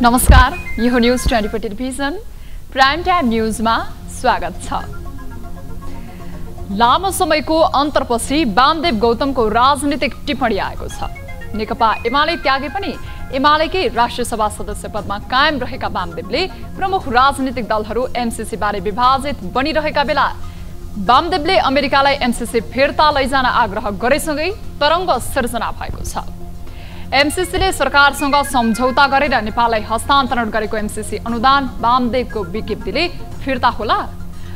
नमस्कार, यो news 24 television prime time न्यूजमा स्वागत छ। लामो समयको अन्तरपछि वामदेव गौतमको राजनीतिक टिप्पणी आएको छ। नेकपा एमाले त्यागे पनि एमालेकै राष्ट्रिय सभा सदस्य पदमा कायम रहेका वामदेवले प्रमुख राजनीतिक दलहरू एमसीसी बारे विभाजित बनिरहेका बेला वामदेवले अमेरिकालाई एमसीसी फिर्ता लैजान आग्रह गरेसँगै तरङ्ग सिर्जना भएको छ। एमसीसीले सरकारसँग सम्झौता गरेर नेपाललाई हस्तान्तरण गरेको एमसीसी अनुदान वामदेवको विज्ञप्तिले फिर्ता होला?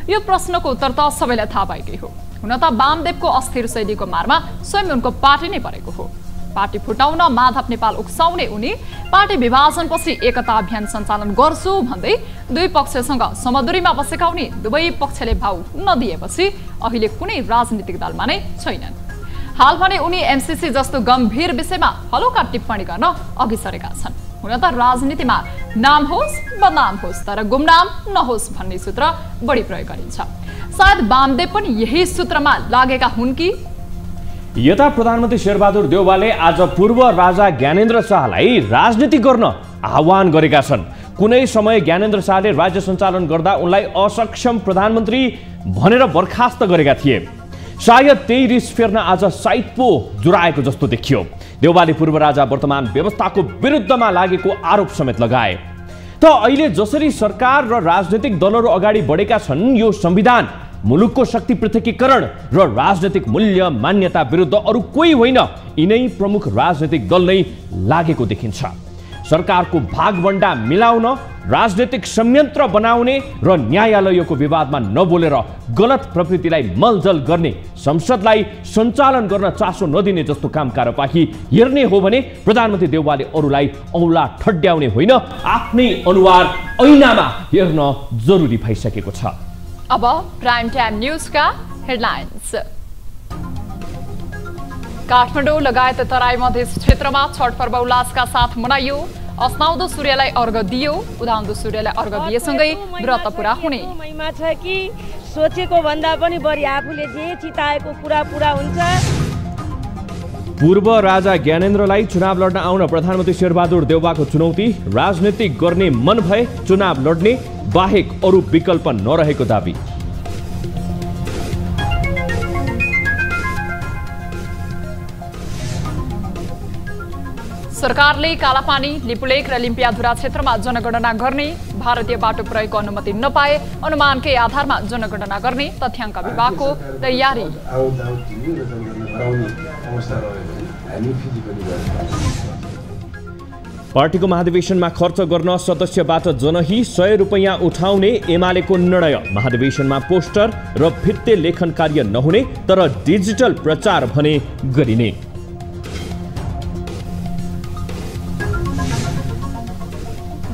यो प्रश्नको उत्तर त सबैलाई थाहा भएकै हो। हुन त वामदेवको अस्थिर शैलीको मारमा स्वयं उनको पार्टी नै परेको हो। पार्टी फुटाउन माधव नेपाल उक्साउने उनी पार्टी विभाजनपछि एकता अभियान सञ्चालन गर्छु भन्दै दुई पक्षसँग समदुरीमा बसेका उनी दुवै पक्षले भाउ नदिएपछि अहिले कुनै राजनीतिक दलमा नै छैनन्। हाल भने उनी एमसीसी जस्तो गम्भीर विषयमा हलुका टिप्पणी गर्न अघि सरेका छन्। हुन त राजनीतिमा नाम होस् बदनाम होस् तर गुमनाम नहोस् भन्ने सूत्र बढी प्रयोग गरिन्छ। सायद वामदेव पनि यही सूत्रमा लागेका हुन् कि? यता प्रधानमन्त्री शेरबहादुर देउवाले आज पूर्व राजा ज्ञानेन्द्र शाहलाई राजनीति गर्न आह्वान गरेका छन्। कुनै समय ज्ञानेन्द्र शाहले राज्य सञ्चालन गर्दा उनलाई असक्षम प्रधानमन्त्री भनेर बर्खास्त गरेका थिए। सायद त्यही रिस फेर्न आज साइत पो जुराएको जस्तो देखियो। देउवाले पूर्व राजा वर्तमान व्यवस्थाको विरुद्धमा लागेको आरोप समेत लगाए। त अहिले जसरी सरकार र राजनीतिक दलहरू अगाडि बढेका छन्, यो संविधान, मुलुकको शक्ति पृथकीकरण र राजनीतिक मूल्य मान्यता विरुद्ध अरू कोही होइन, यिनै प्रमुख राजनीतिक दल नै लागेको देखिन्छ। सरकारको भागवण्डा मिलाउन, राजनीतिक संयन्त्र बनाउने र न्यायालयको विवादमा नबोलेर गलत प्रवृत्तिलाई मलजल गर्ने, संसदलाई सञ्चालन गर्न चासो नदिने जस्तो काम कारबाही हेर्ने हो भने प्रधानमन्त्री देउवाले अरूलाई औँला ठड्याउने होइन, आफ्नै अनुहार ऐनामा हेर्न जरुरी भइसकेको छ। अब प्राइम टाइम न्यूजका हेडलाइन्स। काठमाडौँ लगायत तराई मधेस क्षेत्रमा छठ पर्व उल्लासका साथ मनाइयो। अस्नाउँदो सूर्यलाई अर्घ दियो, उदाउँदो सूर्यलाई अर्घ दिएसँगै व्रत पूरा हुने। महिमा छ कि सोचेको भन्दा पनि बढी आफूले जे चिताएको कुरा पूरा हुन्छ। पूर्व राजा ज्ञानेन्द्रलाई चुनाव लड्न आउन प्रधानमन्त्री शेरबहादुर देउवाको चुनौती। राजनीतिक गर्ने मन भए चुनाव लड्ने बाहेक अरू विकल्प नरहेको दाबी। सरकारले कालापानी, लिपुलेक र लिम्पियाधुरा क्षेत्रमा जनगणना गर्ने, भारतीय बाटो प्रयोगको अनुमति नपाए अनुमानकै आधारमा जनगणना गर्ने तथ्याङ्क विभागको तयारी। पार्टीको महाधिवेशनमा खर्च गर्न सदस्यबाट जनही 100 रुपैयाँ उठाउने एमालेको निर्णय। महाधिवेशनमा पोस्टर र भित्ते लेखन कार्य नहुने तर डिजिटल प्रचार भने गरिने।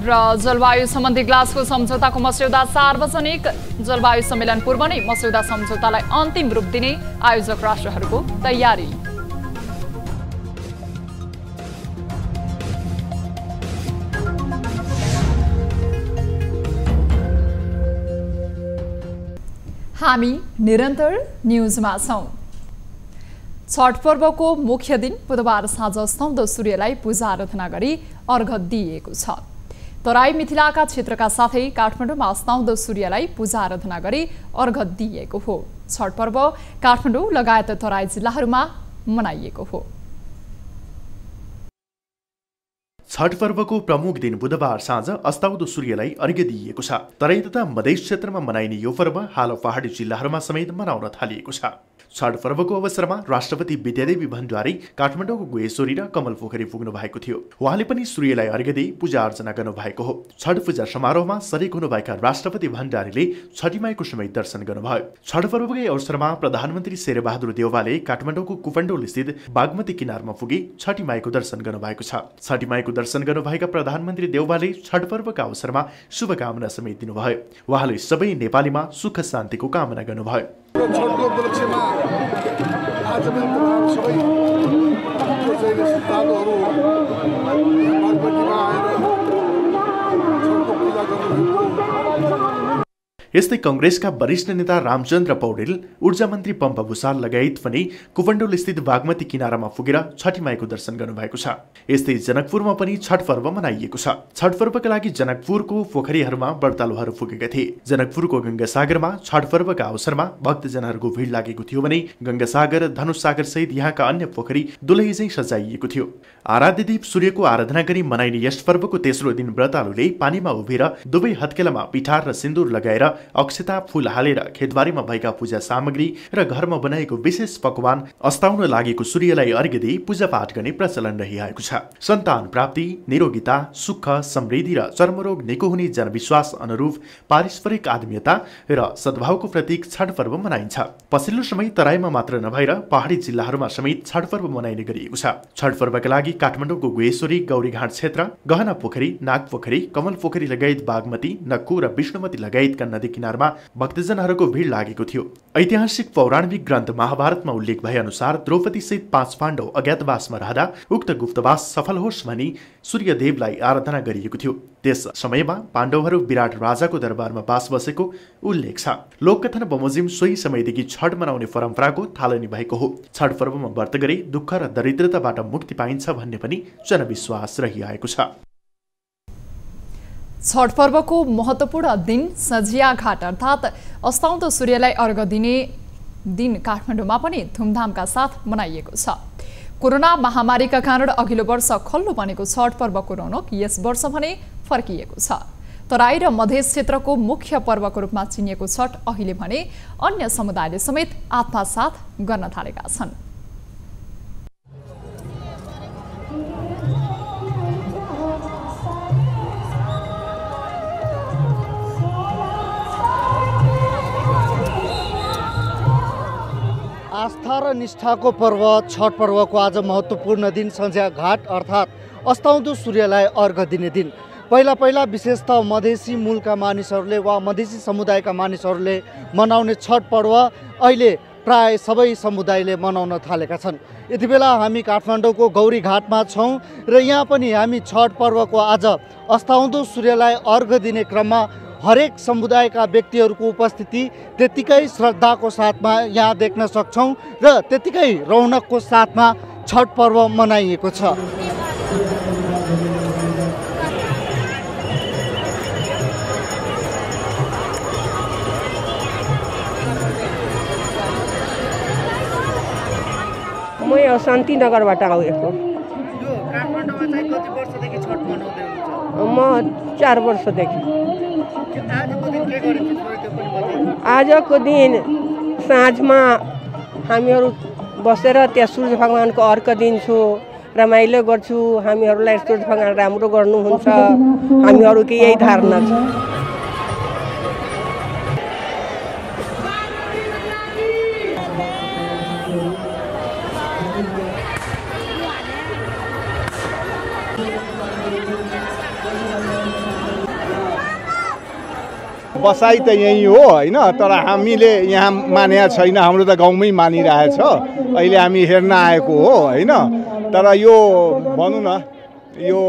र जलवायु सम्बन्धी ग्लासगो सम्झौताको मस्यौदा सार्वजनिक। जलवायु सम्मेलन पूर्व नै मस्यौदा सम्झौतालाई अन्तिम रूप दिने आयोजक राष्ट्रहरूको तयारी। हामी निरन्तर न्यूजमा छौं। छठ पर्वको मुख्य दिन बुधबार साँझ अस्ताउँदो सूर्यलाई पूजा आराधना गरी अर्घ दिइएको छ। तराई मिथिलाका क्षेत्रका साथै काठमाडौँमा अस्ताउँदो सूर्यलाई पूजा आराधना गरी अर्घ दिइएको हो। छठ पर्व काठमाडौँ लगायत तराई जिल्लाहरूमा मनाइएको हो। छठ पर्वको प्रमुख दिन बुधबार साँझ अस्ताउँदो सूर्यलाई अर्घ्य दिइएको छ। तराई तथा मधेस क्षेत्रमा मनाइने यो पर्व हाल पहाडी जिल्लाहरूमा समेत मनाउन थालिएको छ। छठ पर्वको अवसरमा राष्ट्रपति विद्यादेवी भण्डारी काठमाडौँको गुहेश्वरी र कमल पोखरी पुग्नु भएको थियो। उहाँले पनि सूर्यलाई अर्घ्य दिई पूजा अर्चना गर्नु भएको हो। छठ पूजा समारोहमा सरेक हुनुभएका राष्ट्रपति भण्डारीले छठी माईको समय दर्शन गर्नुभयो। छठ पर्वकै अवसरमा प्रधानमन्त्री शेरबहादुर देउवाले काठमाडौँको कुपण्डोल स्थित बागमती किनारमा पुगी छठी माईको दर्शन गर्नुभएको छ। छठी माईको दर्शन गर्नुभएका प्रधानमन्त्री देउवाले छठ पर्वका अवसरमा शुभकामना समेत दिनुभयो। उहाँले सबै नेपालीमा सुख शान्तिको कामना गर्नुभयो। छठको उपलक्ष्यमा आज पनि सबै श्रद्धालुहरू बागमतीमा आएर छठको पूजा गर्नुभएको। यस्तै कंग्रेसका वरिष्ठ नेता रामचन्द्र पौडेल, ऊर्जा मन्त्री पम्पा भूषाल लगायत पनि कुपण्डोल स्थित बागमती किनारामा पुगेर छठी माईको दर्शन गर्नुभएको छ। यस्तै जनकपुरमा पनि छठ पर्व मनाइएको छ। छठ पर्वका लागि जनकपुरको पोखरीहरूमा व्रतालुहरू पुगेका थिए। जनकपुरको गंगासागरमा छठ पर्वका अवसरमा भक्तजनहरूको भिड लागेको थियो भने गंगासागर, धनुषसागर सहित यहाँका अन्य पोखरी दुलैझै सजाइएको थियो। आराध्य देव सूर्यको आराधना गरी मनाइने यस पर्वको तेस्रो दिन व्रतालुले पानीमा उभिएर दुवै हत्केलामा पिठार र सिन्दुर लगाएर अक्षता, फूल हालेर खेतबारीमा भएका पूजा सामग्री र घरमा बनाएको विशेष पकवान अस्ताउन लागेको सूर्यलाई अर्घ्य दिई पूजापाठ गर्ने प्रचलन रहिआएको छ। सन्तान प्राप्ति, निरोगिता, सुख, समृद्धि र चर्मरोग निको हुने जनविश्वास अनुरूप पारस्परिक आत्मीयता र सद्भावको प्रतीक छठ पर्व मनाइन्छ। पछिल्लो समय तराईमा मात्र नभएर पहाडी जिल्लाहरूमा समेत छठ पर्व मनाइने गरिएको छ। छठ पर्वका लागि काठमाडौँको गुहेश्वरी, गौरीघाट क्षेत्र, गहना पोखरी, नाग पोखरी, कमल पोखरी लगायत बागमती, नक्कु र विष्णुमती लगायतका नदी किनारमा भक्तजनहरूको भिड लागेको थियो। ऐतिहासिक पौराणिक ग्रन्थ महाभारतमा उल्लेख भए अनुसार द्रौपदी सहित 5 पाण्डव अज्ञातवासमा रहँदा उक्त गुप्तवास सफल होस् भनी सूर्यदेवलाई आराधना गरिएको थियो। त्यस समयमा पाण्डवहरू विराट राजाको दरबारमा बास बसेको उल्लेख छ। लोककथन बमोजिम सोही समयदेखि छठ मनाउने परम्पराको थालनी भएको हो। छठ पर्वमा व्रत गरे दुःख र दरिद्रताबाट मुक्ति पाइन्छ भन्ने पनि जनविश्वास रहिआएको छ। छठ पर्वको महत्त्वपूर्ण दिन सझिया घाट अर्थात् अस्ताउँदो सूर्यलाई अर्घ दिने दिन काठमाडौँमा पनि धुमधामका साथ मनाइएको छ। कोरोना महामारीका कारण अघिल्लो वर्ष खल्लो बनेको छठ पर्वको रौनक यस वर्ष भने फर्किएको छ। तराई र मधेस क्षेत्रको मुख्य पर्वको रूपमा चिनिएको छठ अहिले भने अन्य समुदायले समेत आत्मसात गर्न थालेका छन्। आस्था र निष्ठाको पर्व छठ पर्वको आज महत्त्वपूर्ण दिन सन्ध्या घाट अर्थात् अस्ताउँदो सूर्यलाई अर्घ दिने दिन। पहिला विशेषतः मधेसी मूलका मानिसहरूले वा मधेसी समुदायका मानिसहरूले मनाउने छठ पर्व अहिले प्राय सबै समुदायले मनाउन थालेका छन्। यति बेला हामी काठमाडौँको गौरी घाटमा छौँ र यहाँ पनि हामी छठ पर्वको आज अस्ताउँदो सूर्यलाई अर्घ दिने क्रममा हरेक समुदायका व्यक्तिहरूको उपस्थिति त्यतिकै श्रद्धाको साथमा यहाँ देख्न सक्छौँ र त्यतिकै रौनकको साथमा छठ पर्व मनाइएको छ। म यो शान्तिनगरबाट आएको। यो काठमाडौँमा चाहिँ कति वर्षदेखि छठ मनाउँदै हुनुहुन्छ? म 4 वर्षदेखि। आजको दिन साँझमा हामीहरू बसेर त्यहाँ सूर्य भगवानको अर्घ दिन्छु, रमाइलो गर्छु। हामीहरूलाई सूर्य भगवान राम्रो गर्नुहुन्छ, हामीहरूको यही धारणा छ। बसाइ त यही हो हैन, तर हामीले यहाँ मानेको छैन। हाम्रो त गाउँमै मानिरहेछ। अहिले हामी हेर्न आएको हो हैन, तर यो भनौँ न यो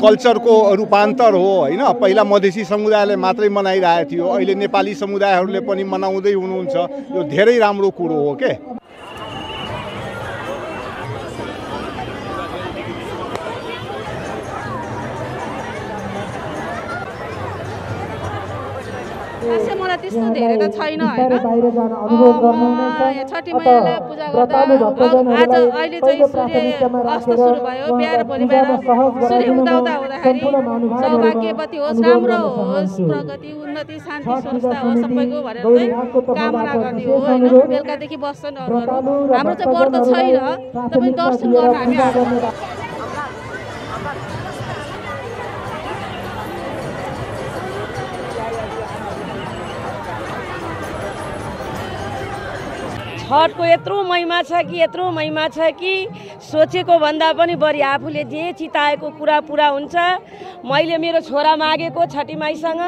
कल्चरको रूपान्तर हो हैन। पहिला मधेसी समुदायले मात्रै मनाइरहेको थियो, अहिले नेपाली समुदायहरूले पनि मनाउँदै हुनुहुन्छ। यो धेरै राम्रो कुरो हो के। मलाई त्यस्तो धेरै त छैन हैन। छठी मैयालाई पूजा गर्दा आज अहिले चाहिँ सूर्य अस्त सुरु भयो। बिहान भोलि बिहान सूर्य उदाउँदा हुँदाखेरि सौभाग्यवती होस्, राम्रो होस्, प्रगति, उन्नति, शान्ति, सुरक्षा होस् सबैको भनेर चाहिँ कामना गर्ने हो हैन। बेलुकादेखि बस्छन् अरूहरू। हाम्रो चाहिँ व्रत छैन, तपाईँ दर्शन गर्न हामी आएको। छठको यत्रो महिमा छ कि सोचेको भन्दा पनि बढी आफूले जे चिताएको कुरा पुरा हुन्छ। मैले मेरो छोरा मागेको छठी माईसँग,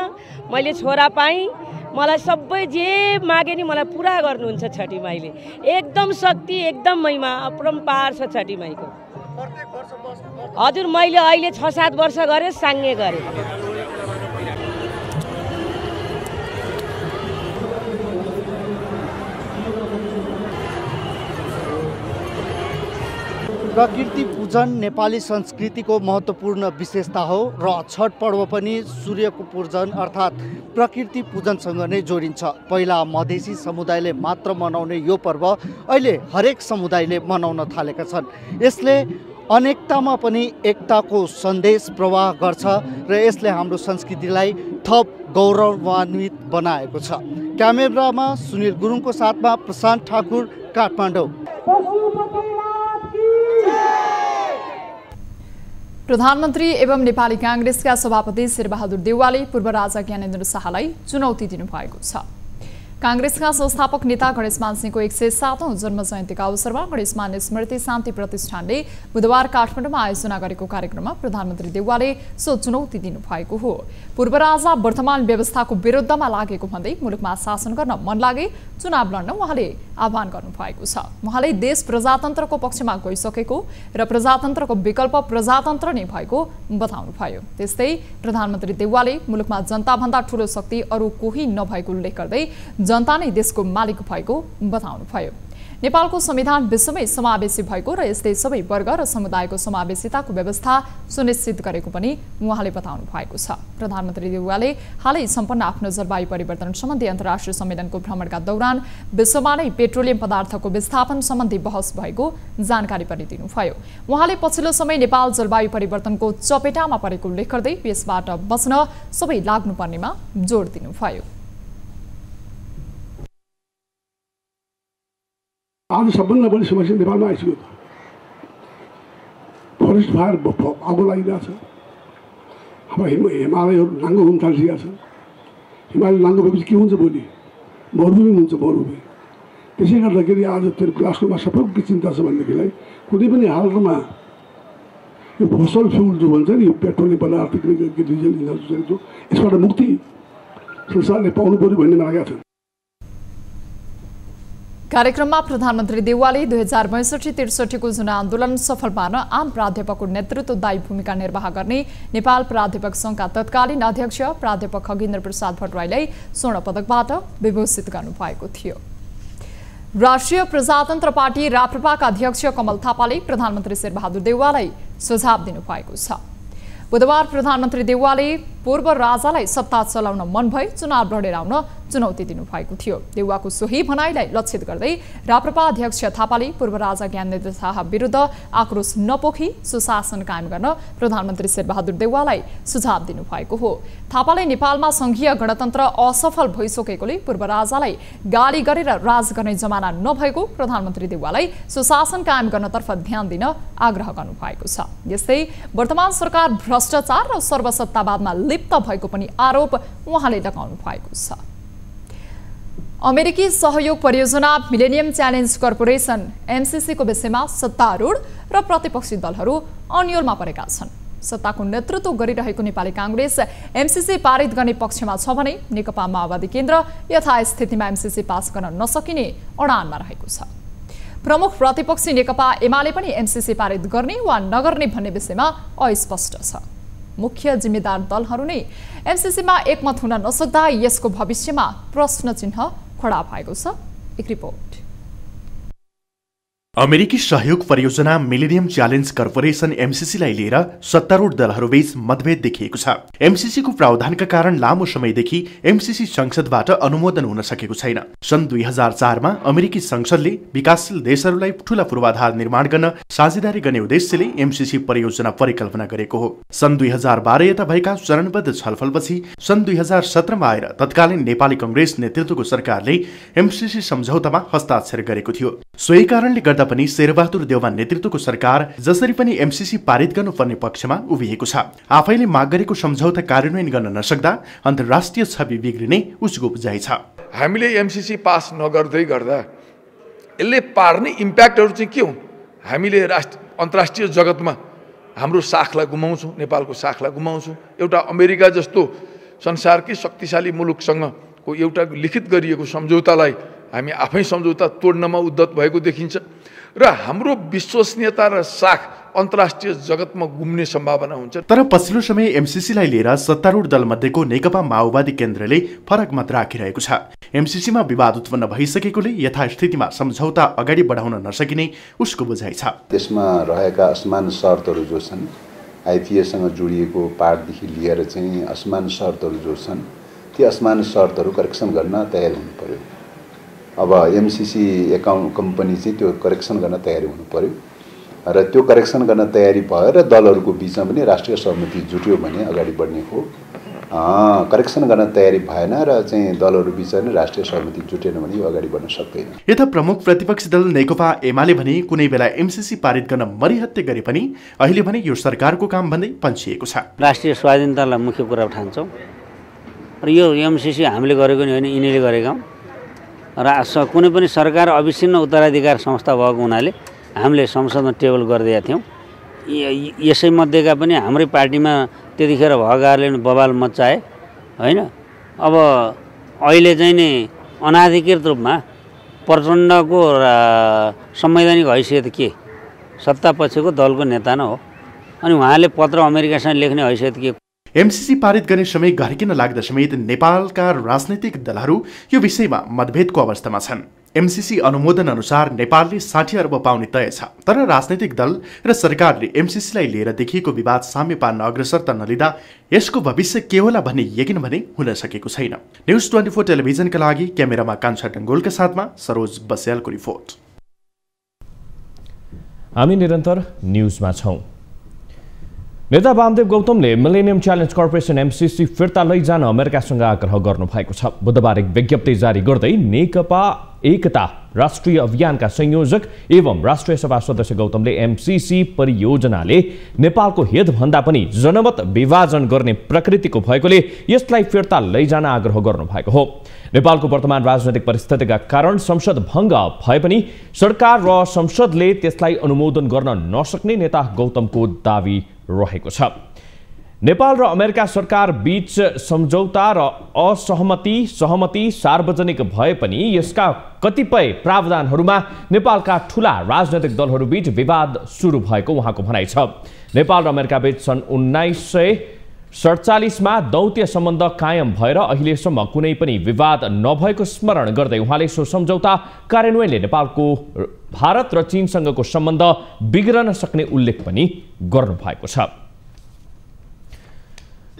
मैले छोरा पाएँ। मलाई सबै जे मागे नि मलाई पुरा गर्नुहुन्छ छठी माईले। एकदम शक्ति, एकदम महिमा अपरम्पार छ छठी माईको। हजुर, मैले अहिले 6-7 वर्ष गरेँ, साङ्गे गरेँ। प्रकृति पूजन नेपाली संस्कृतिको महत्त्वपूर्ण विशेषता हो र छठ पर्व पनि सूर्यको पूजन अर्थात् प्रकृति पूजनसँग नै जोडिन्छ। पहिला मधेसी समुदायले मात्र मनाउने यो पर्व अहिले हरेक समुदायले मनाउन थालेका छन्। यसले अनेकतामा पनि एकताको सन्देश प्रवाह गर्छ र यसले हाम्रो संस्कृतिलाई थप गौरवान्वित बनाएको छ। क्यामेरामा सुनिल गुरुङको साथमा प्रशान्त ठाकुर, काठमाडौँ। प्रधानमन्त्री एवं नेपाली कांग्रेसका सभापति शेरबहादुर देउवाले पूर्व राजा ज्ञानेन्द्र शाहलाई चुनौती दिनुभएको छ। कांग्रेसका संस्थापक नेता गणेशमान सिंहको 107औं जन्म जयन्तीका अवसरमा गणेशमान स्मृति शान्ति प्रतिष्ठानले बुधबार काठमाडौँमा आयोजना गरेको कार्यक्रममा प्रधानमन्त्री देउवाले सो चुनौती दिनुभएको हो। पूर्व राजा वर्तमान व्यवस्थाको विरुद्धमा लागेको भन्दै मुलुकमा शासन गर्न मन लागे चुनाव लड्न उहाँले आह्वान गर्नुभएको छ। उहाँले देश प्रजातन्त्रको पक्षमा गइसकेको र प्रजातन्त्रको विकल्प प्रजातन्त्र नै भएको बताउनुभयो। त्यस्तै प्रधानमन्त्री देउवाले मुलुकमा जनताभन्दा ठूलो शक्ति अरू कोही नभएको उल्लेख गर्दै जनता नै देशको मालिक भएको बताउनुभयो। नेपालको संविधान विश्वमै समावेशी भएको र यस्तै सबै वर्ग र समुदायको समावेशिताको व्यवस्था सुनिश्चित गरेको पनि उहाँले बताउनु भएको छ। प्रधानमन्त्री देउवाले हालै सम्पन्न आफ्नो जलवायु परिवर्तन सम्बन्धी अन्तर्राष्ट्रिय सम्मेलनको भ्रमणका दौरान विश्वमा नै पेट्रोलियम पदार्थको विस्थापन सम्बन्धी बहस भएको जानकारी पनि दिनुभयो। उहाँले पछिल्लो समय नेपाल जलवायु परिवर्तनको चपेटामा परेको उल्लेख गर्दै यसबाट बच्न सबै लाग्नुपर्नेमा जोड दिनुभयो। आज सबभन्दा बढी समस्या नेपालमा आइसक्यो। फरेस्ट फायर आगो लागिरहेछ। हाम्रो हिमालयहरू नाङ्गो हुन थालिसकेका छन्। हिमालय नाङ्गो भएपछि के हुन्छ? भोलि मरुभूमि हुन्छ। मरुभूमि त्यसै गर्दाखेरि आज त्यो ग्लासकोमा सबैको के चिन्ता छ भनेदेखिलाई कुनै पनि हालतमा यो फसल फ्युल जो भन्छ नि, यो पेट्रोलियम पदार्थ डिजल इन्धन जो यसबाट मुक्ति संसारले पाउनु पर्यो भन्ने लागेका छन्। कार्यक्रममा प्रधानमन्त्री देउवाले 2062-63 को जनआन्दोलन सफल पार्न आम प्राध्यापकको नेतृत्वदायी भूमिका निर्वाह गर्ने नेपाल प्राध्यापक संघका तत्कालीन अध्यक्ष प्राध्यापक खगेन्द्र प्रसाद भट्टराईलाई स्वर्ण पदकबाट विभूषित गर्नुभएको थियो। राष्ट्रिय प्रजातन्त्र पार्टी राप्रपाका अध्यक्ष कमल थापाले प्रधानमन्त्री शेरबहादुर देउवालाई सुझाव दिनुभएको छ। बुधबार प्रधानमन्त्री देउवाले पूर्व राजालाई सत्ता चलाउन मन भए चुनाव लडेर आउन चुनौती दिनुभएको थियो। देउवाको सोही भनाइलाई लक्षित गर्दै राप्रपा अध्यक्ष थापाले पूर्व राजा ज्ञानेन्द्र शाह विरुद्ध आक्रोश नपोखी सुशासन कायम गर्न प्रधानमन्त्री शेरबहादुर देउवालाई सुझाव दिनुभएको हो। थापाले नेपालमा संघीय गणतन्त्र असफल भइसकेकोले पूर्व राजालाई गाली गरेर राज गर्ने जमाना नभएको प्रधानमन्त्री देउवालाई सुशासन कायम गर्नतर्फ ध्यान दिन आग्रह गर्नुभएको छ। यस्तै वर्तमान सरकार भ्रष्टाचार र सर्वसत्तावादमा लिप्त भएको पनि आरोप उहाँले लगाउनु भएको छ। अमेरिकी सहयोग परियोजना मिलेनियम च्यालेन्ज कर्पोरेसन एमसीसी को विषयमा सत्तारूढ र प्रतिपक्षी दलहरू अन्योलमा परेका छन्। सत्ताको नेतृत्व गरिरहेको नेपाली कांग्रेस एमसीसी पारित गर्ने पक्षमा छ भने नेकपा माओवादी केन्द्र यथास्थितिमा एमसीसी पास गर्न नसकिने अडानमा रहेको छ। प्रमुख प्रतिपक्षी नेकपा एमाले पनि एमसीसी पारित गर्ने वा नगर्ने भन्ने विषयमा अस्पष्ट छ। मुख्य जिम्मेदार दलहरू नै एमसीसीमा एकमत हुन नसक्दा यसको भविष्यमा प्रश्न चिन्ह खडा भएको छ। एक रिपोर्ट। अमेरिकी सहयोग परियोजना मिलेनियम च्यालेन्ज कर्पोरेसन एमसीसीलाई लिएर सत्तारूढ दलहरूबीच मतभेद देखिएको छ। एमसीसीको प्रावधानका कारण लामो समयदेखि एमसीसी संसदबाट अनुमोदन हुन सकेको छैन। सन् 2004 मा अमेरिकी संसदले विकासशील देशहरूलाई ठूला पूर्वाधार निर्माण गर्न साझेदारी गर्ने उद्देश्यले एमसीसी परियोजना परिकल्पना गरेको हो। सन् 2012 यता भएका चरणबद्ध छलफलपछि सन् 2017 मा आएर तत्कालीन नेपाली कांग्रेस नेतृत्वको सरकारले एमसीसी सम्झौतामा हस्ताक्षर गरेको थियो। सोही कारणले गर्दा पनि शेरबहादुर देउवा नेतृत्वको सरकार जसरी पनि एमसीसी पारित गर्नुपर्ने पक्षमा उभिएको छ। आफैले माग गरेको सम्झौता कार्यान्वयन गर्न नसक्दा अन्तर्राष्ट्रिय छवि बिग्रिने उसको बुझाइ छ। हामीले एमसीसी पास नगर्दै गर्दा यसले पार्ने इम्प्याक्टहरू चाहिँ के हुन्? हामीले अन्तर्राष्ट्रिय जगतमा हाम्रो साखलाई गुमाउँछौँ, नेपालको साखलाई गुमाउँछौँ। एउटा अमेरिका जस्तो संसारकै शक्तिशाली मुलुकसँगको एउटा लिखित गरिएको सम्झौतालाई हामी आफै सम्झौता तोड्नमा उद्यत भएको देखिन्छ र हाम्रो विश्वसनीयता र साख अन्तर्राष्ट्रिय जगतमा गुम्ने सम्भावना हुन्छ। तर पछिल्लो समय एमसीसीलाई लिएर सत्तारूढ दलमध्येको नेकपा माओवादी केन्द्रले फरक मत राखिरहेको छ। एमसीसीमा विवाद उत्पन्न भइसकेकोले यथास्थितिमा सम्झौता अगाडि बढाउन नसकिने उसको बुझाइ छ। त्यसमा रहेका असमान शर्तहरू जो छन्, आइपिएसँग जोडिएको पार्टदेखि लिएर चाहिँ असमान शर्तहरू जो छन्, ती असमान शर्तहरू करेक्सन गर्न तयार हुनु पर्यो। अब एमसीसी एकाउन्ट कम्पनी चाहिँ त्यो करेक्सन गर्न तयारी हुनु पर्यो र त्यो करेक्सन गर्न तयारी भएर दलहरूको बिचमा पनि राष्ट्रिय सहमति जुट्यो भने अगाडि बढ्ने हो। करेक्सन गर्न तयारी भएन र चाहिँ दलहरू बिच नै राष्ट्रिय सहमति जुटेन भने यो अगाडि बढ्न सक्दैन। यता प्रमुख प्रतिपक्षी दल नेकपा एमाले भने कुनै बेला एमसीसी पारित गर्न मरिहत्ते गरे पनि अहिले भने यो सरकारको काम भन्दै पन्छिएको छ। राष्ट्रिय स्वाधीनतालाई मुख्य कुरा ठान्छौँ र यो एमसीसी हामीले गरेको नि होइन, यिनीले गरेका र कुनै पनि सरकार अविच्छिन्न उत्तराधिकार संस्था भएको हुनाले हामीले संसदमा टेबल गरिदिएका थियौँ। यसै मध्येका पनि हाम्रै पार्टीमा त्यतिखेर भएकाहरूले बवाल मचाए होइन। अब अहिले चाहिँ नि अनाधिकृत रूपमा प्रचण्डको संवैधानिक हैसियत के, सत्ता पछिको दलको नेता नै हो, अनि उहाँले पत्र अमेरिकासँग लेख्ने हैसियत के। एमसीसी पारित गर्ने समय घर्किन लाग्दा समेत नेपालका राजनैतिक दलहरू यो विषयमा मतभेदको अवस्थामा छन्। एमसीसी अनुमोदन अनुसार नेपालले 60 अर्ब पाउने तय छ, तर राजनैतिक दल र सरकारले एमसीसीलाई लिएर देखिएको विवाद साम्य पार्न अग्रसर त नलिँदा यसको भविष्य के होला भन्ने यकिन भने हुन सकेको छैन। न्युज 24 टेलिभिजनका लागि क्यामेरामा कान्छा डङ्गोलका साथमा सरोज बस्यालको रिपोर्ट। हामी निरन्तर न्युजमा छौं। नेता वामदेव गौतमले मिलेनियम च्यालेन्ज कर्पोरेसन एमसीसी फिर्ता लैजान अमेरिकासँग आग्रह गर्नु भएको छ। बुधबार एक विज्ञप्ति जारी गर्दै नेकपा एकता राष्ट्रिय अभियानका संयोजक एवं राष्ट्रिय सभा सदस्य गौतमले एमसीसी परियोजनाले नेपालको हितभन्दा पनि जनमत विभाजन गर्ने प्रकृतिको भएकोले यसलाई फिर्ता लैजान आग्रह गर्नु भएको हो। नेपालको वर्तमान राजनैतिक परिस्थितिका कारण संसद भङ्ग भए पनि सरकार र संसदले त्यसलाई अनुमोदन गर्न नसक्ने नेता गौतमको दावी रहेको छ। नेपाल र अमेरिका सरकार बीच सम्झौता र सहमति सार्वजनिक भए पनि यसका कतिपय प्रावधानहरूमा नेपालका ठूला राजनैतिक दलहरू बीच विवाद सुरु भएको उहाँको भनाइ छ। नेपाल र अमेरिका बीच सन् 1947 मा दौत्य सम्बन्ध कायम भएर अहिलेसम्म कुनै पनि विवाद नभएको स्मरण गर्दै उहाँले सो सम्झौता कार्यान्वयनले नेपालको भारत र चीनसँगको सम्बन्ध बिग्रन सक्ने उल्लेख पनि गर्नु भएको छ।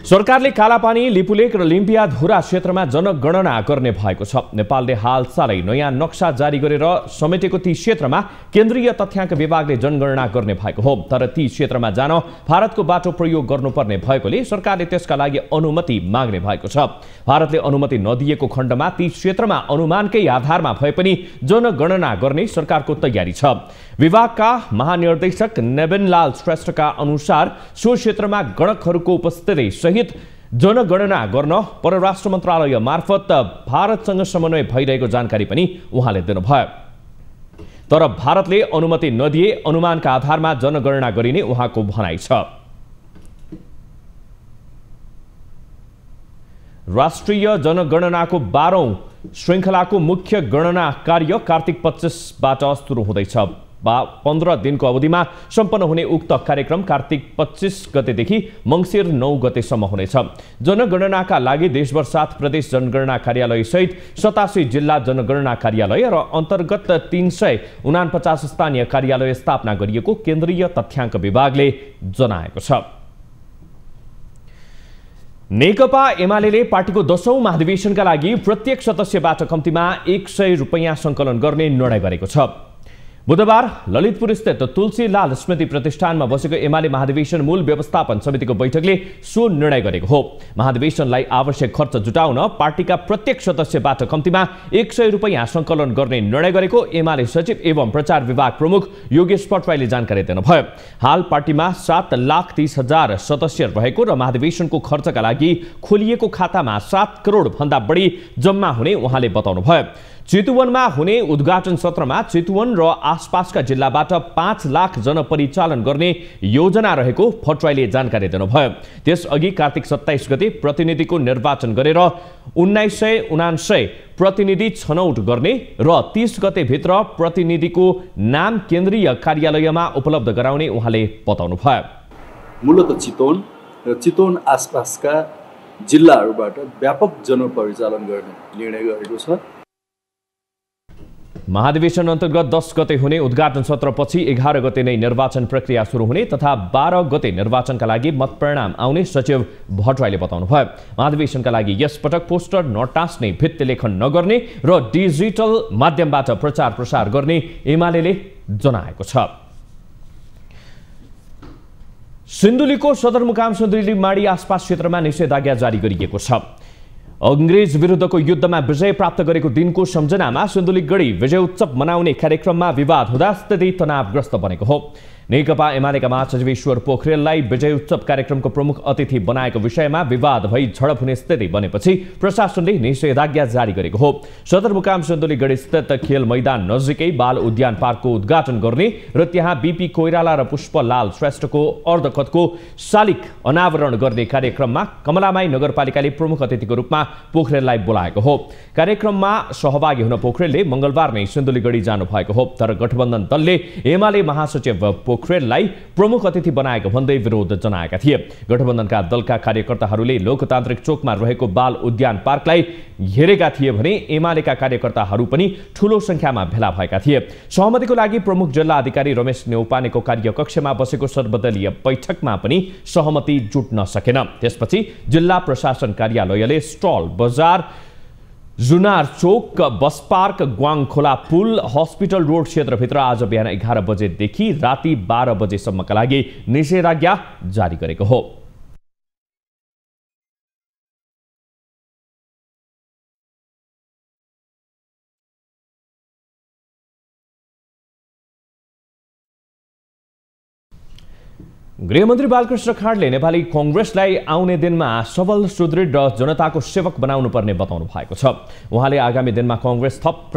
सरकारले कालापानी, लिपुलेक र लिम्पियाधुरा क्षेत्रमा जनगणना गर्ने भएको छ। नेपालले हालसालै नयाँ नक्सा जारी गरेर समेटेको ती क्षेत्रमा केन्द्रीय तथ्याङ्क विभागले जनगणना गर्ने भएको हो। तर ती क्षेत्रमा जान भारतको बाटो प्रयोग गर्नुपर्ने भएकोले सरकारले त्यसका लागि अनुमति माग्ने भएको छ। भारतले अनुमति नदिएको खण्डमा ती क्षेत्रमा अनुमानकै आधारमा भए पनि जनगणना गर्ने सरकारको तयारी छ। विभागका महानिर्देशक नवीनलाल श्रेष्ठका अनुसार सो क्षेत्रमा गणकहरूको उपस्थिति सहित जनगणना गर्न परराष्ट्र मन्त्रालय मार्फत भारतसँग समन्वय भइरहेको जानकारी पनि उहाँले दिनुभयो। तर भारतले अनुमति नदिए अनुमानका आधारमा जनगणना गरिने उहाँको भनाइ छ। राष्ट्रिय जनगणनाको 12औं श्रृङ्खलाको मुख्य गणना कार्य कार्तिक 25 बाट सुरु हुँदैछ। 15 दिनको अवधिमा सम्पन्न हुने उक्त कार्यक्रम कार्तिक 25 गतेदेखि मङ्सिर 9 गतेसम्म हुनेछ। जनगणनाका लागि देशभर 7 प्रदेश जनगणना कार्यालय सहित 87 जिल्ला जनगणना कार्यालय र अन्तर्गत 349 स्थानीय कार्यालय स्थापना गरिएको केन्द्रीय तथ्याङ्क विभागले जनाएको छ। नेकपा एमाले पार्टीको 10औं महाधिवेशनका लागि प्रत्येक सदस्यबाट कम्तीमा 100 रुपैयाँ सङ्कलन गर्ने निर्णय गरेको छ। बुधबार ललितपुर स्थित तुलसीलाल स्मृति प्रतिष्ठानमा बसेको एमाले महाधिवेशन मूल व्यवस्थापन समितिको बैठकले सो निर्णय गरेको हो। महाधिवेशनलाई आवश्यक खर्च जुटाउन पार्टीका प्रत्येक सदस्यबाट कम्तीमा 100 रुपैयाँ सङ्कलन गर्ने निर्णय गरेको एमाले सचिव एवं प्रचार विभाग प्रमुख योगेश पटवाईले जानकारी दिनुभयो। हाल पार्टीमा 7,30,000 सदस्य रहेको र महाधिवेशनको खर्चका लागि खोलिएको खातामा 7 करोड भन्दा बढी जम्मा हुने उहाँले बताउनुभयो। चितुवनमा हुने उद्घाटन सत्रमा चितुवन र आसपासका जिल्लाबाट 5 लाख जनपरिचालन गर्ने योजना रहेको भट्टराईले जानकारी दिनुभयो। त्यसअघि कार्तिक 27 गते प्रतिनिधिको निर्वाचन गरेर 1979 प्रतिनिधि छनौट गर्ने र 30 गते भित्र प्रतिनिधिको नाम केन्द्रीय कार्यालयमा उपलब्ध गराउने उहाँले बताउनुभयो। मूलतः चितवन र चितवन आसपासका जिल्लाहरूबाट व्यापक जनपरिचालन गर्ने निर्णय गरेको छ। महाधिवेशन अन्तर्गत 10 गते हुने उद्घाटन सत्रपछि 11 गते नै निर्वाचन प्रक्रिया सुरु हुने तथा 12 गते निर्वाचनका लागि मतपरिणाम आउने सचिव भट्टराईले बताउनुभयो। महाधिवेशनका लागि यसपटक पोस्टर नटास्ने, भित्तिलेखन नगर्ने र डिजिटल माध्यमबाट प्रचार प्रसार गर्ने एमालेले जनाएको छ। सिन्धुलीको सदरमुकाम सिन्धुलीमाढी आसपास क्षेत्रमा निषेधाज्ञा जारी गरिएको छ। अंग्रेज विरुद्धको युद्धमा विजय प्राप्त गरेको दिनको सम्झनामा सिन्धुलीगढी विजय उत्सव मनाउने कार्यक्रममा विवाद हुँदा स्थिति तनावग्रस्त बनेको हो। नेकपा एमालेका महासचिव ईश्वर पोखरेललाई विजय उत्सव कार्यक्रमको प्रमुख अतिथि बनाएको विषयमा विवाद भई झडप हुने स्थिति बनेपछि प्रशासनले निषेधाज्ञा जारी गरेको हो। सदरमुकाम सिन्धुलीगढी स्थित खेल मैदान नजिकै बाल उद्यान पार्कको उद्घाटन गर्ने र त्यहाँ बीपी कोइराला र पुष्पलाल श्रेष्ठको अर्धकथको शालिक अनावरण गर्ने कार्यक्रममा कमलामाई नगरपालिकाले प्रमुख अतिथिको रूपमा पोखरेललाई बोलाएको हो। कार्यक्रममा सहभागी हुन पोखरेलले मंगलबार नै सिन्धुलीगढी जानु भएको हो, तर गठबन्धन दलले एमाले महासचिव पोखरेललाई प्रमुख अतिथि बनाएको भन्दै विरोध जनाएका थिए। गठबन्धनका दलका कार्यकर्ताहरूले लोकतान्त्रिक चोकमा रहेको बाल उद्यान पार्कलाई हेरेका थिए भने एमालेका कार्यकर्ताहरू पनि ठूलो संख्यामा भेला भएका थिए। सहमतिको लागि प्रमुख जिल्ला अधिकारी रमेश नेउपानेको कार्यकक्षमा बसेको सर्वदलीय बैठकमा पनि सहमति जुट्न सकेन। त्यसपछि जिल्ला प्रशासन कार्यालयले स्टल, बजार, जुनार चोक, बस पार्क, ग्वाङ खोला पुल, हस्पिटल रोड क्षेत्रभित्र आज बिहान 11 बजेदेखि राति 12 बजेसम्मका लागि निषेधाज्ञा जारी गरेको हो। गृहमन्त्री बालकृष्ण खाँडले नेपाली कांग्रेसलाई आउने दिनमा सबल, सुदृढ र जनताको सेवक बनाउनु पर्ने बताउनु भएको छ। उहाँले आगामी दिनमा कांग्रेस थप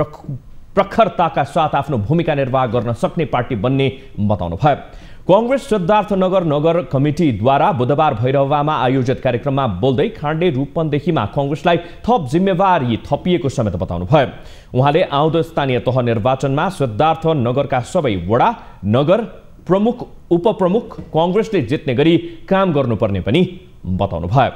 प्रखरताका साथ आफ्नो भूमिका निर्वाह गर्न सक्ने पार्टी बन्ने बताउनु भयो। कांग्रेस सिद्धार्थनगर नगर कमिटीद्वारा बुधबार भैरवामा आयोजित कार्यक्रममा बोल्दै खाँडले रूपन्देहीमा कांग्रेसलाई थप जिम्मेवारी थपिएको समेत बताउनु भयो। उहाँले आउँदो स्थानीय तह निर्वाचनमा सिद्धार्थनगरका सबै वडा, नगर प्रमुख, उपप्रमुख कांग्रेसले जित्ने गरी काम गर्नुपर्ने पनि बताउनु भयो।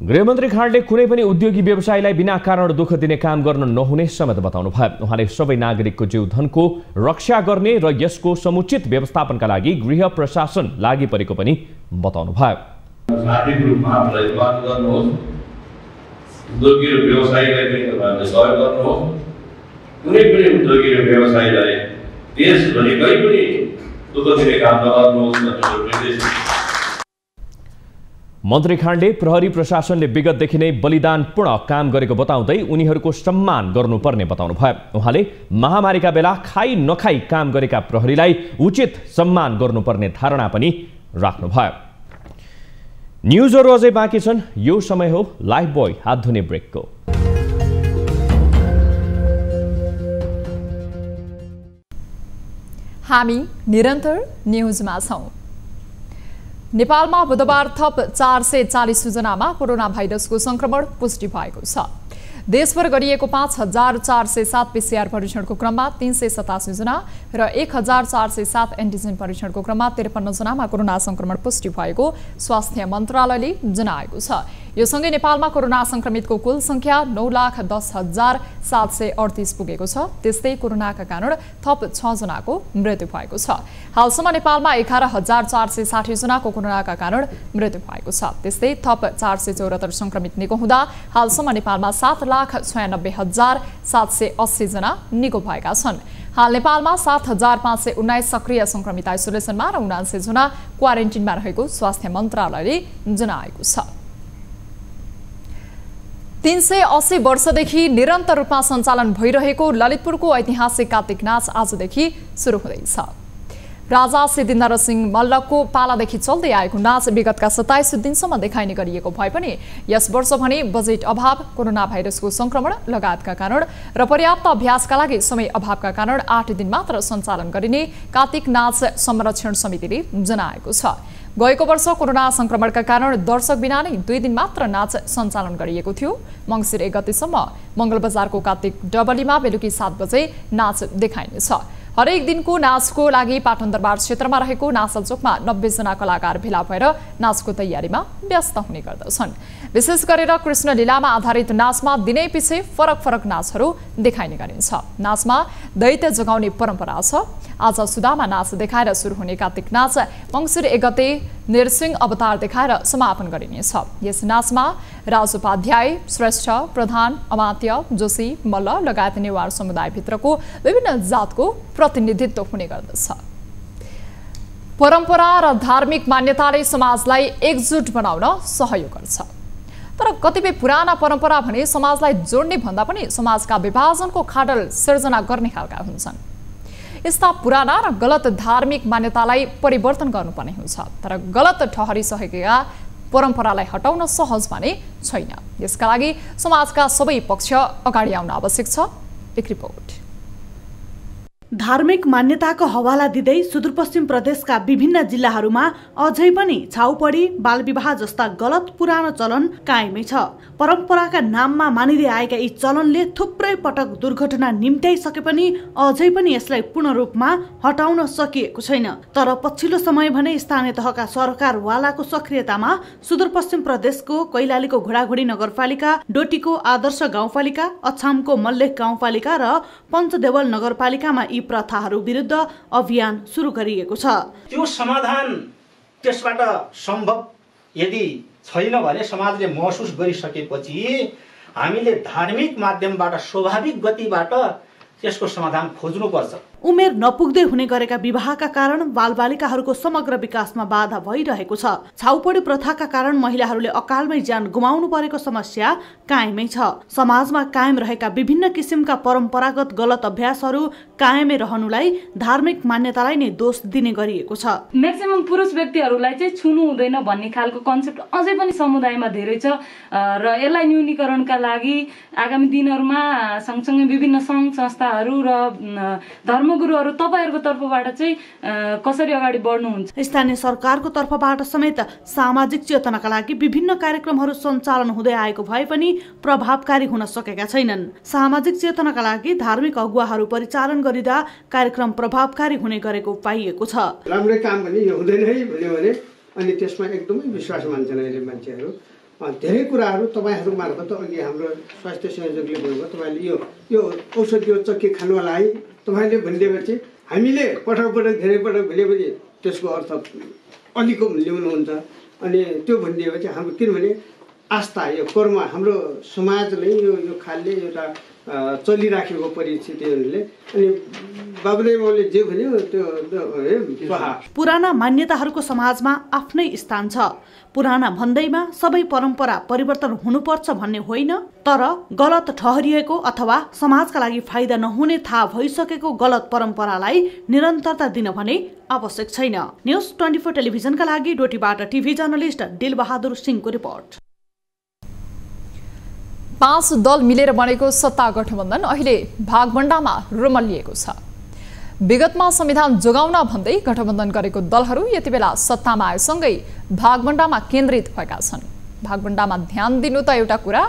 गृहमन्त्री खाँडले कुनै पनि उद्योगी व्यवसायीलाई बिना कारण दुःख दिने काम गर्न नहुने समेत बताउनु भयो। उहाँले सबै नागरिकको जीवधनको रक्षा गर्ने र यसको समुचित व्यवस्थापनका लागि गृह प्रशासन लागि परेको पनि बताउनु भयो। आर्थिक रूपमा आफूलाई मद्दत गर्नुहोस्, उद्योगी र व्यवसायीलाई पनि तपाईँहरूले सहयोग गर्नुहोस्। कुनै पनि उद्योगी र व्यवसायीलाई देशभरि कहीँ पनि दुःख दिने काम नगर्नुहोस् भन्ने निर्देश। मन्त्री खाँडले प्रहरी प्रशासनले विगतदेखि नै बलिदानपूर्ण काम गरेको बताउँदै उनीहरूको सम्मान गर्नुपर्ने बताउनु भयो। उहाँले महामारीका बेला खाई नखाई काम गरेका प्रहरीलाई उचित सम्मान गर्नुपर्ने धारणा पनि राख्नुभयो। न्युजहरू अझै बाँकी छन्, यो समय हो लाइफ बोय हात धुने ब्रेकको। हामी निरन्तर न्युजमा छौं। नेपालमा बुधबार थप 440 जनामा कोरोना भाइरसको संक्रमण पुष्टि भएको छ। देशभर गरिएको 5407 पीसीआर परीक्षणको क्रममा 387 जना र 1407 एन्टिजेन परीक्षणको क्रममा 53 जनामा कोरोना संक्रमण पुष्टि भएको स्वास्थ्य मन्त्रालयले जनाएको छ। यो सँगै नेपालमा कोरोना संक्रमितको कुल संख्या 9,10,738 पुगेको छ। त्यस्तै कोरोनाका कारण थप 6 जनाको मृत्यु भएको छ। हालसम्म नेपालमा 11,460 जनाको कोरोनाका कारण मृत्यु भएको छ। त्यस्तै थप 474 संक्रमित निको हुँदा हालसम्म नेपालमा 7,96,780 जना निको भएका छन्। हाल नेपालमा 7,519 सक्रिय संक्रमित आइसोलेसनमा र 79 जना क्वारेन्टिनमा रहेको स्वास्थ्य मन्त्रालयले जनाएको छ। 380 वर्षदेखि निरन्तर रूपमा सञ्चालन भइरहेको ललितपुरको ऐतिहासिक कार्तिक नाच आजदेखि सुरु हुँदैछ। राजा सिद्धिनरसिंह मल्लको पालादेखि चल्दै आएको नाच विगतका 27 दिनसम्म देखाइने गरिएको भए पनि यस वर्ष भने बजेट अभाव, कोरोना भाइरसको संक्रमण लगायतका कारण र पर्याप्त अभ्यासका लागि समय अभावका कारण 8 दिन मात्र सञ्चालन गरिने कार्तिक नाच संरक्षण समितिले जनाएको छ। गएको वर्ष कोरोना संक्रमणका कारण दर्शक बिना नै 2 दिन मात्र नाच सञ्चालन गरिएको थियो। मङ्सिर 1 गतेसम्म मङ्गलबजारको कार्तिक डबलीमा बेलुकी 7 बजे नाच देखाइनेछ। हरेक दिनको नाचको लागि पाटन दरबार क्षेत्रमा रहेको नाचल चोकमा 90 जना कलाकार भेला भएर नाचको तयारीमा व्यस्त हुने गर्दछन्। विशेष गरेर कृष्ण लीलामा आधारित नाचमा दिनै पछि फरक नाचहरू देखाइने गरिन्छ। नाचमा दैत्य जगाउने परम्परा छ। आज सुदामा नाच देखाएर सुरु हुने कार्तिक नाच मङ्सिर 1 गते नृसिंह अवतार देखाएर समापन गरिनेछ। यस नाचमा राजोपाध्याय, श्रेष्ठ, प्रधान, अमात्य, जोशी, मल्ल लगायत नेवार समुदायभित्रको विभिन्न जातको प्रतिनिधित्व हुने गर्दछ। परम्परा र धार्मिक मान्यताले समाजलाई एकजुट बनाउन सहयोग गर्छ। तर कतिपय पुराना परम्परा भने समाजलाई जोड्ने भन्दा पनि समाजका विभाजनको खाडल सिर्जना गर्ने खालका हुन्छन्। यस्ता पुराना र गलत धार्मिक मान्यतालाई परिवर्तन गर्नुपर्ने हुन्छ। तर गलत ठहरिसकेका परम्परालाई हटाउन सहज भने छैन। यसका लागि समाजका सबै पक्ष अगाडि आउन आवश्यक छ। एक रिपोर्ट। धार्मिक मान्यताको हवाला दिँदै सुदूरपश्चिम प्रदेशका विभिन्न जिल्लाहरूमा अझै पनि छाउपडी, बालविवाह जस्ता गलत पुरानो चलन कायमै छ। परम्पराका नाममा मानिँदै आएका यी चलनले थुप्रै पटक दुर्घटना निम्त्याइसके पनि अझै पनि यसलाई पूर्ण रूपमा हटाउन सकिएको छैन। तर पछिल्लो समय भने स्थानीय तहका सरकारवालाको सक्रियतामा सुदूरपश्चिम प्रदेशको कैलालीको घोडाघोडी नगरपालिका, डोटीको आदर्श गाउँपालिका, अछामको मल्लेख गाउँपालिका र पञ्चदेवल नगरपालिकामा यी प्रथाहरू विरुद्ध अभियान सुरु गरिएको छ। त्यो समाधान त्यसबाट सम्भव यदि छैन भने समाजले महसुस गरिसकेपछि हामीले धार्मिक माध्यमबाट स्वाभाविक गतिबाट त्यसको समाधान खोज्नुपर्छ। उमेर नपुग्दै हुने गरेका विवाहका कारण बालबालिकाहरूको समग्र विकासमा बाधा भइरहेको छ। छाउपडी प्रथाका कारण महिलाहरूले अकालमै ज्यान गुमाउनु परेको समस्या कायमै छ। समाजमा कायम रहेका विभिन्न किसिमका परम्परागत गलत अभ्यासहरू कायमै रहनुलाई धार्मिक मान्यतालाई नै दोष दिने गरिएको छ। म्याक्सिमम पुरुष व्यक्तिहरूलाई चाहिँ छुनु हुँदैन भन्ने खालको कन्सेप्ट अझै पनि समुदायमा धेरै छ र यसलाई न्यूनीकरणका लागि आगामी दिनहरूमा सँगसँगै विभिन्न सङ्घ संस्थाहरू र धर्मगुरुहरू तपाईहरूको तर्फबाट चाहिँ कसरी अगाडि बढ्नुहुन्छ? स्थानीय सरकारको तर्फबाट समेत सामाजिक चेतनाका लागि विभिन्न कार्यक्रमहरू सञ्चालन हुँदै आएको भए पनि प्रभावकारी हुन सकेका छैनन्। सामाजिक चेतनाका लागि धार्मिक अगुवाहरू परिचालन गरिँदा कार्यक्रम प्रभावकारी हुने गरेको पाइएको छ। राम्रै काम भने यो हुँदैन है भन्यो भने अनि त्यसमा एकदमै विश्वास मान्छन् अहिले मान्छेहरू। धेरै कुराहरू तपाईँहरू मार्फत अघि हाम्रो स्वास्थ्य संयोजकले भन्नुभयो, तपाईँले यो औषधि यो चक्की खानुवाला है तपाईँले भनिदिएपछि हामीले पटक धेरै पटक भनेपछि त्यसको अर्थ अलिको ल्याउनुहुन्छ। अनि त्यो भनिदिएपछि हाम्रो किनभने आस्था यो कर्म हाम्रो समाजले यो खालले एउटा चलिराखेको परिस्थितिहरूले अनि बाबुले जे भन्यो त्यो पुराना मान्यताहरूको समाजमा आफ्नै स्थान छ। पुराना भन्दैमा सबै परम्परा परिवर्तन हुनुपर्छ भन्ने होइन, तर गलत ठहरिएको अथवा समाजका लागि फाइदा नहुने थाहा भइसकेको गलत परम्परालाई निरन्तरता दिन भने आवश्यक छैन। न्युज 24 टेलिभिजनका लागि डोटीबाट टिभी जर्नलिस्ट दिलबहादुर सिंहको रिपोर्ट। 5 दल मिलेर बनेको सत्ता गठबन्धन अहिले भागभण्डामा रुमल्लिएको छ। विगतमा संविधान जोगाउन भन्दै गठबन्धन गरेको दलहरू यति बेला सत्तामा आएसँगै भागभण्डामा केन्द्रित भएका छन्। भागभण्डामा ध्यान दिनु त एउटा कुरा,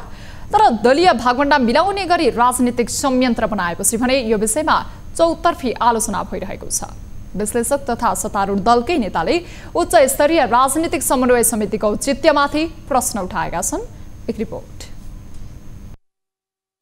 तर दलीय भागभण्डा मिलाउने गरी राजनीतिक संयन्त्र बनाएपछि भने यो विषयमा चौतर्फी आलोचना भइरहेको छ। विश्लेषक तथा सत्तारूढ दलकै नेताले उच्च स्तरीय राजनीतिक समन्वय समितिको औचित्यमाथि प्रश्न उठाएका छन्। एक रिपोर्ट।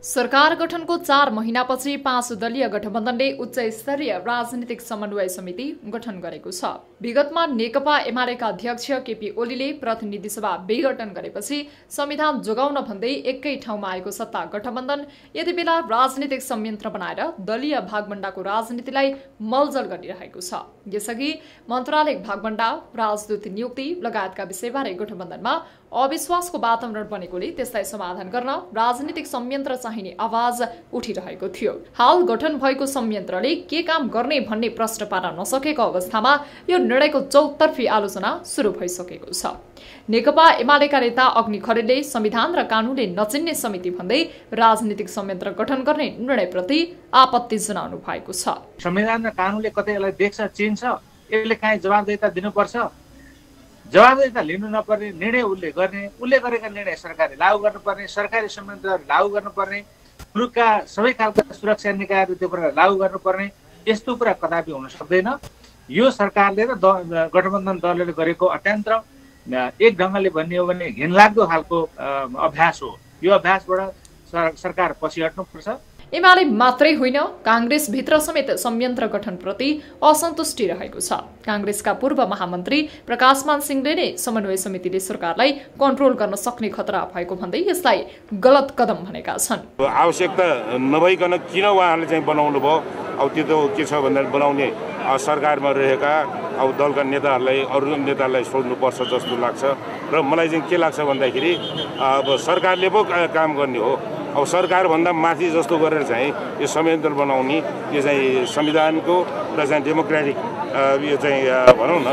सरकार गठनको 4 महिनापछि 5 दलीय गठबन्धनले उच्च स्तरीय राजनीतिक समन्वय समिति गठन गरेको छ। विगतमा नेकपा एमालेका अध्यक्ष केपी ओलीले प्रतिनिधि सभा विघटन गरेपछि संविधान जोगाउन भन्दै एकै ठाउँमा आएको सत्ता गठबन्धन यति बेला राजनीतिक संयन्त्र बनाएर दलीय भागबण्डाको राजनीतिलाई मलजल गरिरहेको छ। यसअघि मन्त्रालय भागबण्डा, राजदूत नियुक्ति लगायतका विषयबारे गठबन्धनमा अविश्वासको वातावरण बनेकोले त्यसलाई समाधान गर्न राजनीतिक संयन्त्र चाहिने आवाज उठिरहेको थियो। हाल गठन भएको संयन्त्रले के काम गर्ने भन्ने प्रश्न पार्न नसकेको अवस्थामा यो निर्णयको चौतर्फी आलोचना सुरु भइसकेको छ। नेकपा एमालेका नेता अग्नि खरेलले संविधान र कानूनले नचिन्ने समिति भन्दै राजनीतिक संयन्त्र गठन गर्ने निर्णयप्रति आपत्ति जनाउनु भएको छ। संविधान र कानूनले कतै यसलाई देख्छ, चिन्छ, यसले काहीँ जवाबदेहिता दिनुपर्छ, जवाबदेहिता लिनु नपर्ने निर्णय उसले गरेका निर्णय सरकारले लागू गर्नुपर्ने, सरकारी संयन्त्रहरू लागू गर्नुपर्ने, मुलुकका सबै खालका सुरक्षा निकायहरू त्यो कुरा लागू गर्नुपर्ने, यस्तो कुरा कदापि हुन सक्दैन। यो सरकारले र गठबन्धन दलले गरेको अत्यन्त एक ढङ्गले भन्ने हो भने घिनलाग्दो खालको अभ्यास हो। यो अभ्यासबाट सरकार पछि हट्नुपर्छ। एमाले मात्रै होइन, कांग्रेस भित्र समेत संयन्त्र गठनप्रति असन्तुष्टि रहेको छ। कांग्रेसका पूर्व महामन्त्री प्रकाशमान सिंहले नै समन्वय समितिले सरकारलाई कन्ट्रोल गर्न सक्ने खतरा भएको भन्दै यसलाई गलत कदम भनेका छन्। आवश्यकता नभइकन किन उहाँहरूले चाहिँ बनाउनु भयो? अब त्यो त के छ भन्दा बनाउने सरकारमा रहेका अब दलका नेताहरूलाई, अरू नेताहरूलाई सोध्नुपर्छ जस्तो लाग्छ। र मलाई चाहिँ के लाग्छ भन्दाखेरि अब सरकारले पो काम गर्ने हो। अब सरकारभन्दा माथि जस्तो गरेर चाहिँ यो संयन्त्र बनाउने, यो चाहिँ संविधानको र चाहिँ डेमोक्रेटिक यो चाहिँ भनौँ न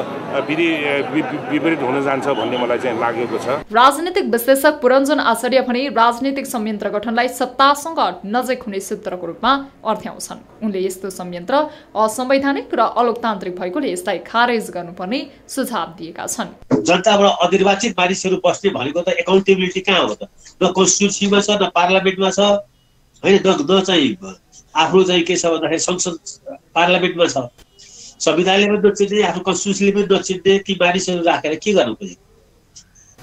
विपरीत हुन जान्छ भन्ने मलाई चाहिँ लागेको छ। राजनीतिक विश्लेषक पुरञ्जन आचार्य भने राजनीतिक संयन्त्र गठनलाई सत्तासँग नजिक हुने सूत्रको रूपमा अर्थ्याउँछन्। उनले यस्तो संयन्त्र असंवैधानिक र अलोकतान्त्रिक भएकोले यसलाई खारेज गर्नुपर्ने सुझाव दिएका छन्। जनताबाट अनिर्वाचित मानिसहरू बस्ने भनेको त एकाउन्टेबिलिटी कहाँ हो त? न कन्स्टिट्युसनमा छ, न पार्लियामेन्टमा छ, होइन, न चाहिँ आफ्नो चाहिँ के छ भन्दाखेरि संसद पार्लियामेन्टमा छ। संविधानले पनि नचिन्ने, आफ्नो कन्स्टिट्युसनले पनि नचिन्ने ती मानिसहरू राखेर के गर्नु खोजेको?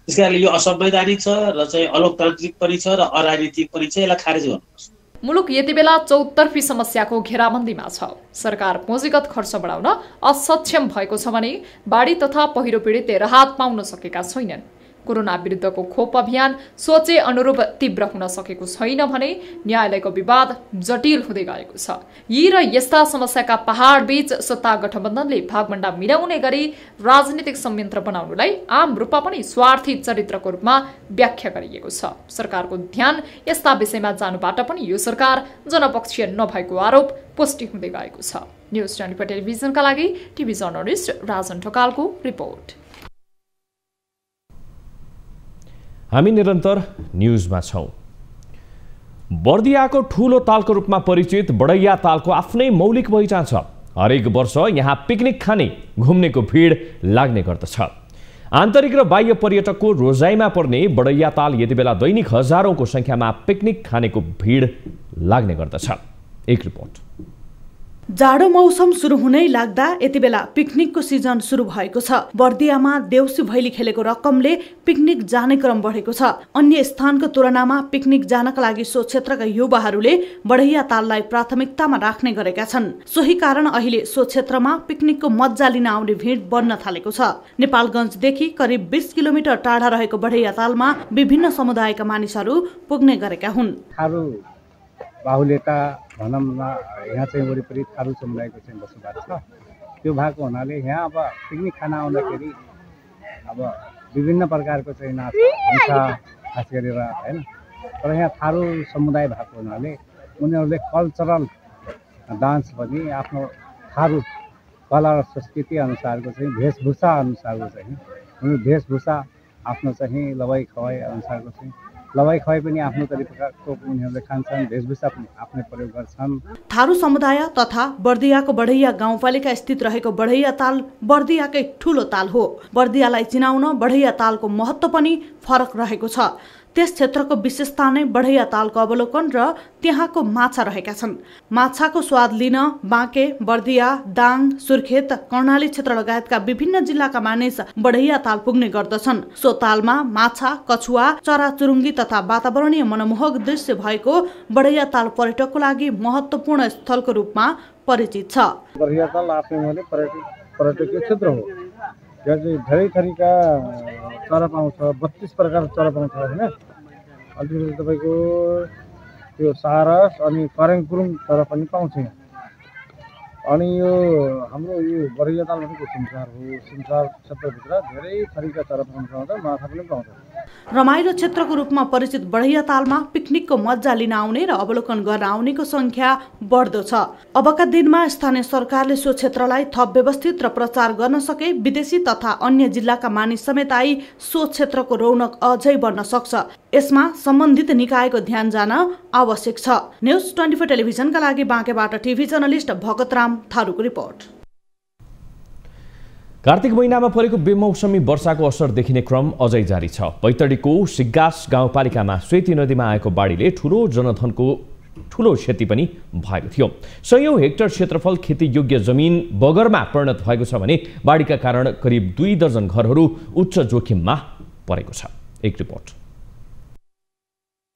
त्यस कारणले यो असंवैधानिक छ र चाहिँ अलोकतान्त्रिक पनि छ र अराजनीतिक पनि छ। यसलाई खारेज गर्नुपर्छ। मुलुक यति बेला चौतर्फी समस्याको घेराबन्दीमा छ। सरकार पुँजीगत खर्च बढाउन असक्षम भएको छ भने बाढी तथा पहिरो पीडितले राहत पाउन सकेका छैनन्। कोरोना विरुद्धको खोप अभियान सोचे अनुरूप तीव्र हुन सकेको छैन भने न्यायालयको विवाद जटिल हुँदै गएको छ। यी र यस्ता समस्याका पहाड बीच सत्ता गठबन्धनले भागबण्डा मिलाउने गरी राजनीतिक संयन्त्र बनाउनुलाई आम रूपमा पनि स्वार्थी चरित्रको रूपमा व्याख्या गरिएको छ। सरकारको ध्यान यस्ता विषयमा जानुबाट पनि यो सरकार जनपक्षीय नभएको आरोप पुष्टि हुँदै गएको छ। न्युज 24 टेलिभिजनका लागि टिभी जर्नलिस्ट राजन ढकालको रिपोर्ट। हामी निरन्तर न्युजमा छौं। बर्दियाको ठूलो तालको रूपमा परिचित बडैया तालको आफ्नै मौलिक पहिचान छ। हरेक वर्ष यहाँ पिकनिक खाने, घुम्नेको भिड लाग्ने गर्दछ। आन्तरिक र बाह्य पर्यटकको रोजाइमा पर्ने बडैया ताल यति बेला दैनिक हजारौंको संख्यामा पिकनिक खानेको भिड लाग्ने गर्दछ। एक रिपोर्ट। जाडो मौसम सुरु हुनै लाग्दा यति बेला पिकनिकको सिजन सुरु भएको छ। बर्दियामा देउसी भैली खेलेको रकमले पिकनिक जाने क्रम बढेको छ। अन्य स्थानको तुलनामा पिकनिक जानका लागि सो क्षेत्रका युवाहरूले बडैया ताललाई प्राथमिकतामा राख्ने गरेका छन्। सोही कारण अहिले सो क्षेत्रमा पिकनिकको मज्जा लिन आउने भिड बढ्न थालेको छ। नेपालगञ्जदेखि करिब 20 किलोमिटर टाढा रहेको बडैया तालमा विभिन्न समुदायका मानिसहरू पुग्ने गरेका हुन्। बाहुल्यता भनौँ न, यहाँ चाहिँ वरिपरि थारू समुदायको चाहिँ बसोबास छ। त्यो भएको हुनाले यहाँ अब पिकनिक खान आउँदाखेरि अब विभिन्न प्रकारको चाहिँ नाच हुन्छ खास गरेर, होइन। तर यहाँ थारू समुदाय भएको हुनाले उनीहरूले कल्चरल डान्स पनि आफ्नो थारू कला र संस्कृति अनुसारको चाहिँ वेशभूषा अनुसारको चाहिँ उनीहरू वेशभूषा आफ्नो चाहिँ लवाई खवाई अनुसारको चाहिँ लवाई खुवाई पनि आफ्नो तरिकाको उनीहरूले खान्छन्, वेशभूषा पनि आफ्नै प्रयोग गर्छन्। थारू समुदाय तथा बर्दियाको बडैया गाउँपालिका स्थित रहेको बडैया ताल बर्दियाकै ठूलो ताल हो। बर्दियालाई चिनाउन बडैया तालको महत्त्व पनि फरक रहेको छ। त्यस क्षेत्रको विशेषता नै बढैया तालको अवलोकन र त्यहाँको माछा रहेका छन्। माछाको स्वाद लिन बाँके, बर्दिया, दाङ, सुर्खेत, कर्णाली क्षेत्र लगायतका विभिन्न जिल्लाका मानिस बढैया ताल पुग्ने गर्दछन्। सो तालमा माछा, कछुवा, चराचुरुङ्गी तथा वातावरणीय मनमोहक दृश्य भएको बढैया ताल पर्यटकको लागि महत्त्वपूर्ण स्थलको रूपमा परिचित छ। बढैया ताल आफैमा पर्यटकीय क्षेत्र हो। यहाँ चाहिँ धेरै थरीका चरा पाउँछ, 32 प्रकारका चरा पाउँछ होइन। अनि तपाईँको त्यो सारस अनि करेङकुरुङ चरा पनि पाउँछ यहाँ। अनि यो हाम्रो यो बढैया ताल भनेको सिमसार हो। सिमसार क्षेत्रभित्र धेरै थरीका चरा पाउँछ, माछा पनि पाउँछ। रमाइलो क्षेत्रको रूपमा परिचित बढैया तालमा पिकनिकको मजा लिन आउने र अवलोकन गर्न आउनेको संख्या बढ्दो छ। अबका दिनमा स्थानीय सरकारले सो क्षेत्रलाई थप व्यवस्थित र प्रचार गर्न सके विदेशी तथा अन्य जिल्लाका मानिस समेत आई सो क्षेत्रको रौनक अझै बढ्न सक्छ। यसमा सम्बन्धित निकायको ध्यान जान आवश्यक छ। न्युज 24 टेलिभिजनका लागि बाँकेबाट टिभी जर्नलिस्ट भगतराम थारूको रिपोर्ट। कार्तिक महिनामा परेको बेमौसमी वर्षाको असर देखिने क्रम अझै जारी छ। बैतडीको सिग्गास गाउँपालिकामा सेती नदीमा आएको बाढीले ठूलो जनधनको ठूलो क्षति पनि भएको थियो। सयौं हेक्टर क्षेत्रफल खेतीयोग्य जमिन बगरमा परिणत भएको छ भने बाढीका कारण करिब 2 दर्जन घरहरू उच्च जोखिममा परेको छ। एक रिपोर्ट।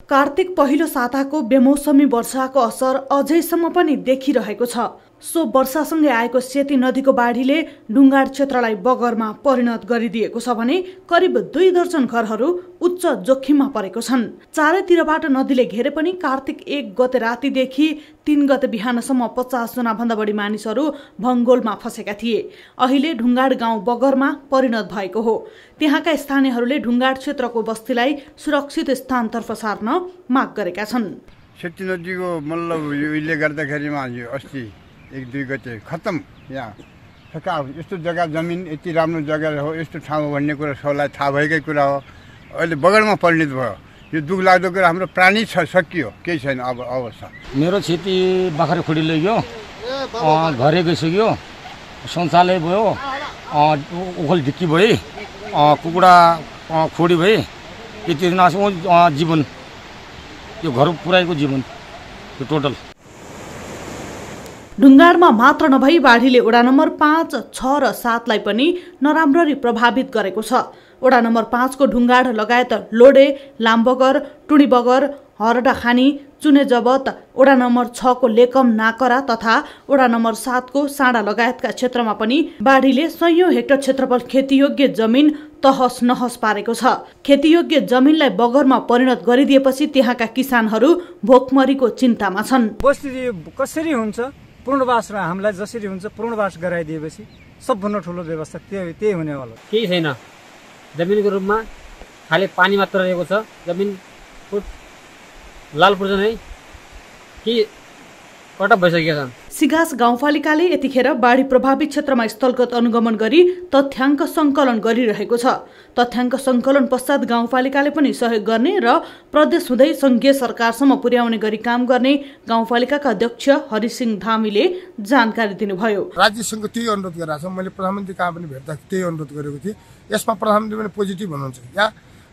कार्तिक पहिलो साताको बेमौसमी वर्षाको असर अझैसम्म पनि देखिरहेको छ। सो वर्षासँगै आएको सेती नदीको बाढीले ढुङ्गाड क्षेत्रलाई बगरमा परिणत गरिदिएको छ भने करिब 2 दर्जन घरहरू उच्च जोखिममा परेको छन्। चारैतिरबाट नदीले घेरे पनि कार्तिक 1 गते रातिदेखि 3 गते बिहानसम्म 50 जना भन्दा बढी मानिसहरू भङ्गोलमा फसेका थिए। अहिले ढुङ्गाड गाउँ बगरमा परिणत भएको हो। त्यहाँका स्थानीयहरूले ढुङ्गाड क्षेत्रको बस्तीलाई सुरक्षित स्थानतर्फ सार्न माग गरेका छन्। सेती नदीको मतलब उहिले गर्दाखेरिमा अस्ति 1-2 गते खत्तम। यहाँ यस्तो जग्गा जमिन यति राम्रो जग्गा हो, यस्तो ठाउँ हो भन्ने कुरा सबैलाई थाहा भएकै कुरा हो। अहिले बगरमा परिणत भयो। यो दुःख लाग्दो कुरा, हाम्रो प्राणी सकियो, केही छैन अब अवस्था। मेरो खेती बाख्रा खोडी लग्यो, घरै गइसक्यो, शौचालय भयो, ओखल ढिक्की भए, कुखुरा खोडी भए, यति जीवन यो घर पुऱ्याएको जीवन यो टोटल। ढुङ्गाडमा मात्र नभई बाढीले वडा नम्बर 5, 6 र 7 लाई पनि नराम्ररी प्रभावित गरेको छ। वडा नम्बर 5 को ढुङ्गाड लगायत लोडे, लामबगर, टुडीबगर, हरडाखानी, चुने जबत, वडा नम्बर 6 को लेकम नाकरा तथा वडा नम्बर 7 को साँडा लगायतका क्षेत्रमा पनि बाढीले सयौं हेक्टर क्षेत्रफल खेतीयोग्य जमिन तहस नहस पारेको छ। खेतीयोग्य जमिनलाई बगरमा परिणत गरिदिएपछि त्यहाँका किसानहरू भोकमरीको चिन्तामा छन्। बस्ती कसरी हुन्छ? पूर्णवास र हामीलाई जसरी हुन्छ पूर्णवास गराइदिएपछि सबभन्दा ठुलो व्यवस्था त्यही हुने होला। केही छैन, जमिनको रूपमा खाली पानी मात्र रहेको छ। जमिन लाल पूर्जा नै कि कटा भइसकेका छन्। सिगास गाउँपालिकाले यतिखेर बाढी प्रभावित क्षेत्रमा स्थलगत अनुगमन गरी तथ्याङ्क सङ्कलन गरिरहेको छ। तथ्याङ्क सङ्कलन पश्चात गाउँपालिकाले पनि सहयोग गर्ने र प्रदेश हुँदै सङ्घीय सरकारसम्म पुर्याउने गरी काम गर्ने गाउँपालिकाका अध्यक्ष हरिसिंह धामीले जानकारी दिनुभयो। राज्यसँग त्यही अनुरोध गरेको छ। मैले प्रधानमन्त्री कहाँ पनि भेट्दा त्यही अनुरोध गरेको थिएँ। यसमा प्रधानमन्त्री पनि पोजिटिभ हुनुहुन्छ। या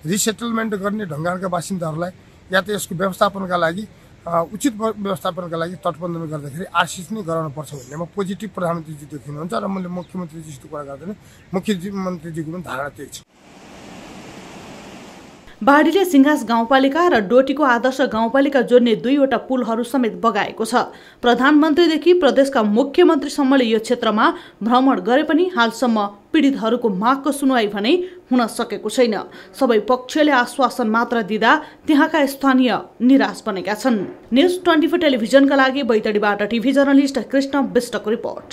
रिसेटलमेन्ट गर्ने ढङ्गाका बासिन्दाहरूलाई या त यसको व्यवस्थापनका लागि उचित व्यवस्थापनका लागि तटबन्धन गर्दाखेरि आशिष नै गराउनुपर्छ भन्नेमा पोजिटिभ प्रधानमन्त्रीजी देखिनुहुन्छ र मैले मुख्यमन्त्रीजी जस्तो कुरा गर्दैन। मुख्यमन्त्रीजीको पनि धारणा त्यही छ। बाढीले सिंघास गाउँपालिका र डोटीको आदर्श गाउँपालिका जोड्ने 2वटा पुलहरू समेत बगाएको छ। प्रधानमन्त्रीदेखि प्रदेशका मुख्यमन्त्रीसम्मले यो क्षेत्रमा भ्रमण गरे पनि हालसम्म पीडितहरूको मागको सुनवाई भने हुन सकेको छैन। सबै पक्षले आश्वासन मात्र दिँदा त्यहाँका स्थानीय निराश बनेका छन्। न्युज 24 टेलिभिजनका लागि बैतडीबाट टिभी जर्नलिस्ट कृष्ण विष्टको रिपोर्ट।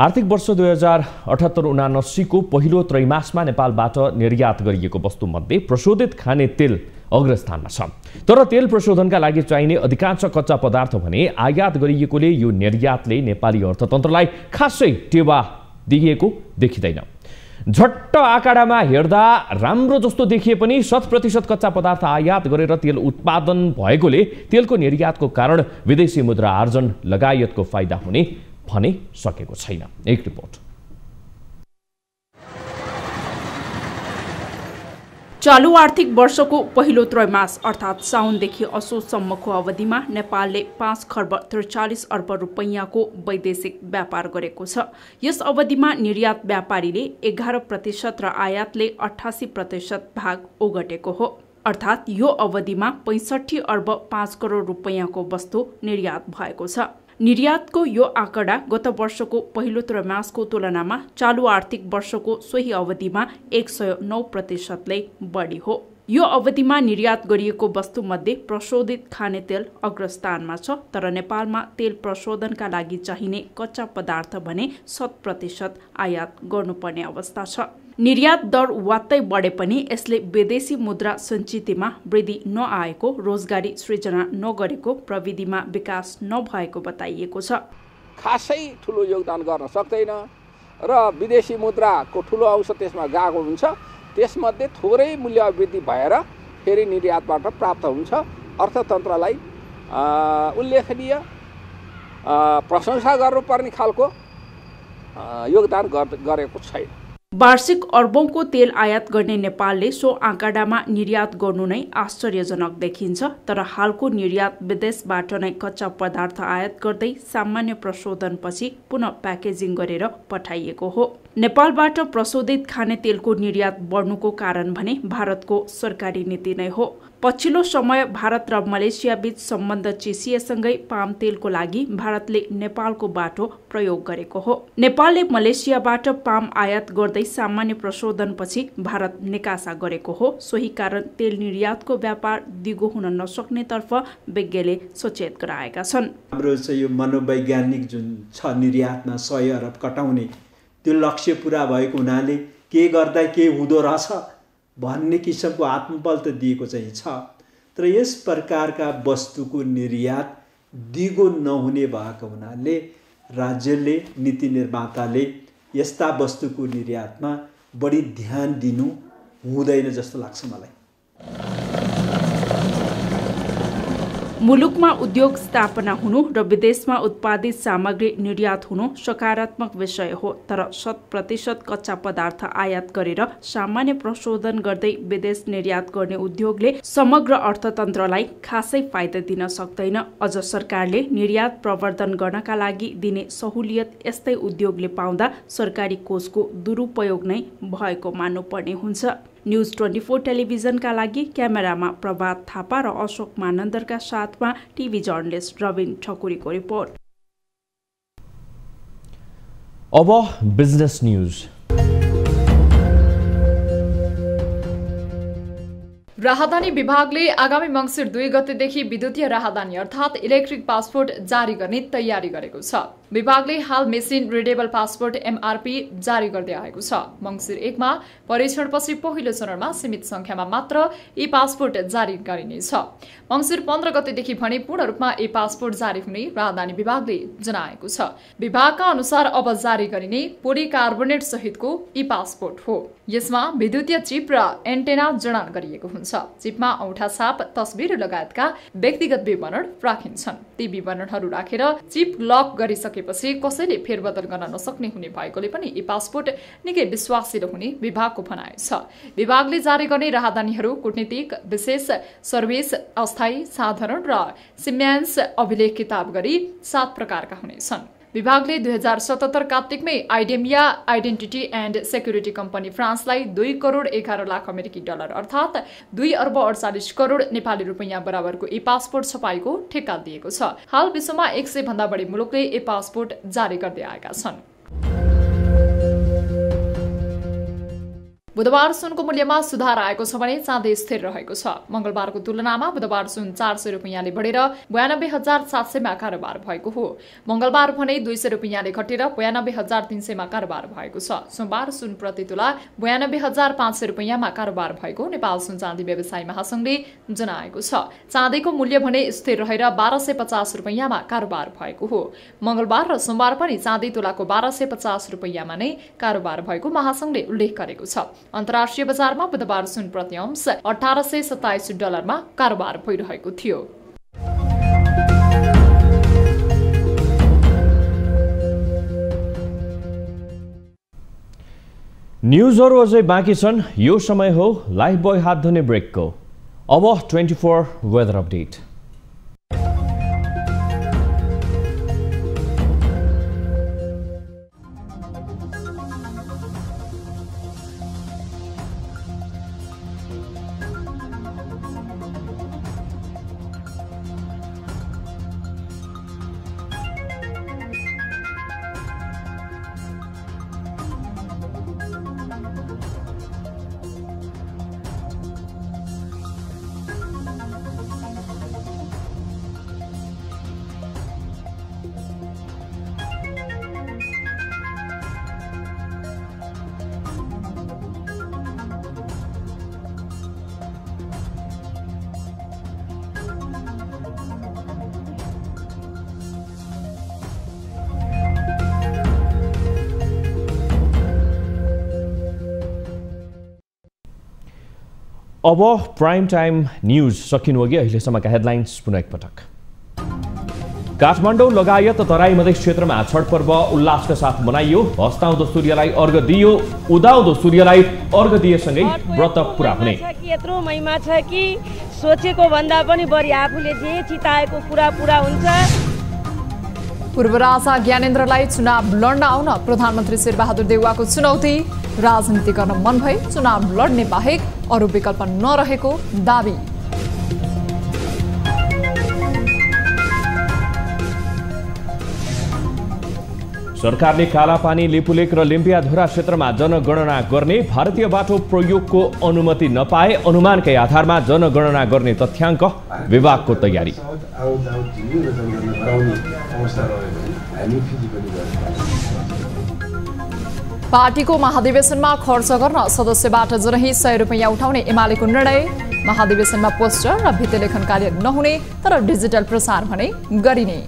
आर्थिक वर्ष 2078-79 को पहिलो त्रैमासमा नेपालबाट निर्यात गरिएको वस्तुमध्ये प्रशोधित खाने तेल अग्रस्थानमा छ। तर तेल प्रशोधनका लागि चाहिने अधिकांश कच्चा पदार्थ भने आयात गरिएकोले यो निर्यातले नेपाली अर्थतन्त्रलाई खासै टेवा दिएको देखिँदैन। झट्ट आँकडामा हेर्दा राम्रो जस्तो देखिए पनि 100% कच्चा पदार्थ आयात गरेर तेल उत्पादन भएकोले तेलको निर्यातको कारण विदेशी मुद्रा आर्जन लगायतको फाइदा हुने भने सकेको छैन। एक रिपोर्ट। चालू आर्थिक वर्षको पहिलो त्रैमास अर्थात् साउनदेखि असोजसम्मको अवधिमा नेपालले 5 खर्ब 43 अर्ब रुपैयाँको वैदेशिक व्यापार गरेको छ। यस अवधिमा निर्यात व्यापारीले 11% र आयातले 88% भाग ओगटेको हो। अर्थात् यो अवधिमा 65 अर्ब 5 करोड रुपैयाँको वस्तु निर्यात भएको छ। निर्यातको यो आँकडा गत वर्षको पहिलो त्रैमासको तुलनामा चालू आर्थिक वर्षको सोही अवधिमा 109%ले बढी हो। यो अवधिमा निर्यात गरिएको वस्तुमध्ये प्रशोधित खानेतेल अग्रस्थानमा छ, तर नेपालमा तेल प्रशोधनका लागि चाहिने कच्चा पदार्थ भने 100% आयात गर्नुपर्ने अवस्था छ। निर्यात दर वात्तै बढे पनि यसले विदेशी मुद्रा सञ्चितमा वृद्धि नआएको, रोजगारी सृजना नगरेको, प्रविधिमा विकास नभएको बताइएको छ। खासै ठुलो योगदान गर्न सक्दैन र विदेशी मुद्राको ठुलो अंश त्यसमा गएको हुन्छ। त्यसमध्ये थोरै मूल्य वृद्धि भएर फेरि निर्यातबाट प्राप्त हुन्छ। अर्थतन्त्रलाई उल्लेखनीय प्रशंसा गर्नुपर्ने खालको योगदान गरेको छैन। वार्षिक अर्बौंको तेल आयात गर्ने नेपालले सो आँकडामा निर्यात गर्नु नै आश्चर्यजनक देखिन्छ। तर हालको निर्यात विदेशबाट नै कच्चा पदार्थ आयात गर्दै सामान्य प्रशोधनपछि पुनः प्याकेजिङ गरेर पठाइएको हो। नेपालबाट प्रशोधित खाने तेलको निर्यात बढ्नुको कारण भने भारतको सरकारी नीति नै हो। पछिल्लो समय भारत र मलेसिया बीच सम्बन्ध चिसिएसँगै पाम तेलको लागि भारतले नेपालको बाटो प्रयोग गरेको हो। नेपालले मलेसियाबाट पाम आयात गर्दै सामान्य प्रशोधनपछि भारत निकासा गरेको हो। सोही कारण तेल निर्यातको व्यापार दिगो हुन नसक्नेतर्फ विज्ञले सचेत गराएका छन्। हाम्रो चाहिँ यो मनोवैज्ञानिक जुन छ निर्यातमा 100 अरब कटाउने त्यो लक्ष्य पूरा भएको हुनाले के गर्दा के हुँदो रहेछ भन्ने किसिमको आत्मबल त दिएको चाहिँ छ। तर यस प्रकारका वस्तुको निर्यात दिगो नहुने भएको हुनाले राज्यले, नीति निर्माताले यस्ता वस्तुको निर्यातमा बढी ध्यान दिनु हुँदैन जस्तो लाग्छ मलाई। मुलुकमा उद्योग स्थापना हुनु र विदेशमा उत्पादित सामग्री निर्यात हुनु सकारात्मक विषय हो। तर 100% कच्चा पदार्थ आयात गरेर सामान्य प्रशोधन गर्दै विदेश निर्यात गर्ने उद्योगले समग्र अर्थतन्त्रलाई खासै फाइदा दिन सक्दैन। अझ सरकारले निर्यात प्रवर्धन गर्नका लागि दिने सहुलियत यस्तै उद्योगले पाउँदा सरकारी कोषको दुरुपयोग नै भएको मान्नुपर्ने हुन्छ। न्यूज 24 टेलिभिजनका लागि क्यामेरामा प्रभात थापा र अशोक मानन्दरका साथमा टिभी जर्नलिस्ट रविन ठकुरीको रिपोर्ट। अब बिजनेस न्यूज। राहदानी विभागले आगामी मंसिर 2 गतेदेखि विद्युतीय राहदानी अर्थात् इलेक्ट्रिक पासपोर्ट जारी गर्ने तयारी गरेको छ। विभागले हाल मेसिन रिडेबल पासपोर्ट MRP जारी गर्दै आएको छ। मंसिर 1 मा परीक्षणपछि पहिलो चरणमा सीमित संख्यामा मात्र ई पासपोर्ट जारी गरिनेछ। मंसिर 15 गतेदेखि भने पूर्ण रूपमा ई पासपोर्ट जारी हुने राहदानी विभागले जनाएको छ। विभागका अनुसार अब जारी गरिने पोलिकार्बोनेट सहितको ई पासपोर्ट हो। यसमा विद्युतीय चिप र एन्टेना जडान गरिएको हुन्छ। चिपमा औंठा छाप, तस्बिर लगायतका व्यक्तिगत विवरण राखिन्छन्। ती विवरणहरू राखेर चिप लक गरिसकेपछि कसैले फेरबदल गर्न नसक्ने हुने भएकोले पनि ई पासपोर्ट निकै विश्वासिलो हुने विभागको भनाइ छ। विभागले जारी गर्ने राहदानीहरू कूटनीतिक, विशेष सर्भिस, अस्थायी, साधारण र सिम्यान्स अभिलेख किताब गरी 7 प्रकारका हुनेछन्। विभागले 2077 कार्तिकमै Idemia identity and security company फ्रान्सलाई 2 करोड 11 लाख अमेरिकी डलर अर्थात् 2 अर्ब 48 करोड नेपाली रुपैयाँ बराबरको ई पासपोर्ट छपाईको ठेक्का दिएको छ। हाल विश्वमा 100 भन्दा बढी मुलुकले ई पासपोर्ट जारी गर्दै आएका छन्। बुधबार सुनको मूल्यमा सुधार आएको छ भने चाँदी स्थिर रहेको छ। मंगलबारको तुलनामा बुधबार सुन 400 रुपैयाँले बढेर 92,700 मा कारोबार भएको हो। मंगलबार भने 200 रुपैयाँले घटेर 92,300 मा कारोबार भएको छ। सोमबार सुन प्रति तुला 92,500 रुपैयाँमा कारोबार भएको नेपाल सुन चाँदी व्यवसायी महासंघले जनाएको छ। चाँदीको मूल्य भने स्थिर रहेर 1250 रुपैयाँमा कारोबार भएको हो। मंगलबार र सोमबार पनि चाँदी तुलाको 1250 रुपैयाँमा नै कारोबार भएको महासंघले उल्लेख गरेको छ। अन्तर्राष्ट्रिय बजारमा बुधबार सुन प्रति अंश 1827 डलरमा कारोबार भइरहेको थियो। न्युजहरू अझै बाँकी छन्। यो समय हो लाइफ बोय हात धुने ब्रेकको। अब 24 वेदर अपडेट। अब प्राइम टाइम न्यूज सकिनु अघि अहिलेसम्मका हेडलाइन्स पुनः एकपटक। काठमाडौँ लगायत तराई मधेस क्षेत्रमा छठ पर्व उल्लासका साथ मनाइयो। हस्ताउँदो सूर्यलाई अर्घ दिइयो, उदाउँदो सूर्यलाई अर्घ दिएसँगै व्रत पूरा हुने। यत्रो महिमा छ कि सोचेको भन्दा पनि बढी आफूले जे चिताएको कुरा पूरा हुन्छ। पूर्व राजा ज्ञानेन्द्रलाई चुनाव लड्न आउन प्रधानमन्त्री शेरबहादुर देउवाको चुनौती। राजनीति गर्न मन भए चुनाव लड्ने बाहेक अरू विकल्प नरहेको दावी। सरकारले कालापानी, लिपुलेक र लिम्पियाधुरा क्षेत्रमा जनगणना गर्ने। भारतीय बाटो प्रयोगको अनुमति नपाए अनुमानकै आधारमा जनगणना गर्ने तथ्याङ्क। विभागको तयारी। पार्टीको महाधिवेशनमा खर्च गर्न सदस्यबाट जरही 100 रुपैयाँ उठाउने एमालेको निर्णय। महाधिवेशनमा पोस्टर र भित्तिलेखन कार्य नहुने तर डिजिटल प्रसार भने गरिने।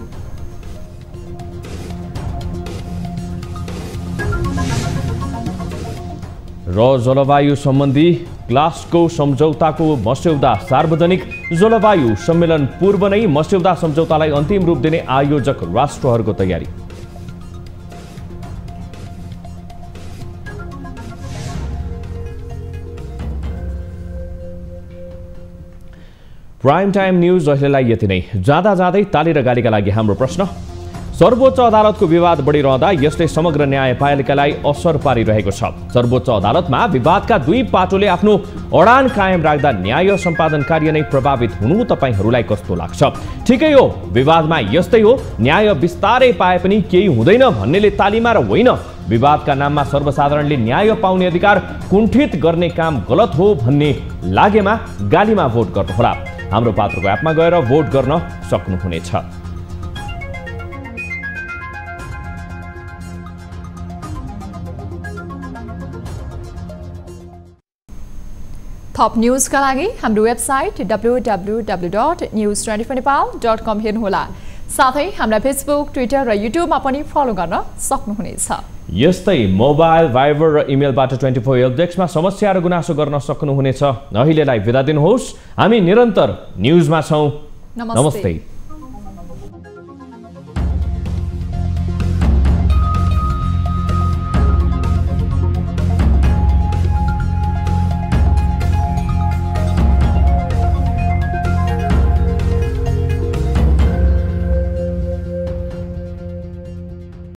र जलवायु सम्बन्धी ग्लासगो सम्झौताको मस्यौदा सार्वजनिक। जलवायु सम्मेलन पूर्व नै मस्यौदा सम्झौतालाई अन्तिम रूप दिने आयोजक राष्ट्रहरूको तयारी। प्राइम टाइम न्यूज अहिलेलाई यति नै। जाँदा जाँदै ताली र गालीका लागि हाम्रो प्रश्न। सर्वोच्च अदालतको विवाद बढिरहँदा यसले समग्र न्यायपालिकालाई असर पारिरहेको छ। सर्वोच्च अदालतमा विवादका दुई पाटोले आफ्नो अडान कायम राख्दा न्याय सम्पादन कार्य नै प्रभावित हुनु तपाईहरूलाई कस्तो लाग्छ? ठिकै हो, विवादमा यस्तै हो। न्याय बिस्तारै पाए पनि केही हुँदैन भन्नेले तालीमा र होइन विवादका नाममा सर्वसाधारणले न्याय पाउने अधिकार कुण्ठित गर्ने काम गलत हो भन्ने लागेमा गालीमा भोट गर्नुहोला। हाम्रो पात्रको एपमा गएर भोट गर्न सक्नुहुनेछ। थप न्यूजका लागि हाम्रो वेबसाइट www.news24nepal.com हेर्नुहोला। साथै हामीलाई फेसबुक, ट्विटर र युट्युबमा पनि फलो गर्न सक्नुहुनेछ। यस्तै मोबाइल, भाइबर र इमेलबाट 24 हेल्प डेस्कमा समस्या र गुनासो गर्न सक्नुहुनेछ। अहिलेलाई बिदा दिनुहोस्। हामी निरन्तर न्यूजमा छौं। नमस्ते।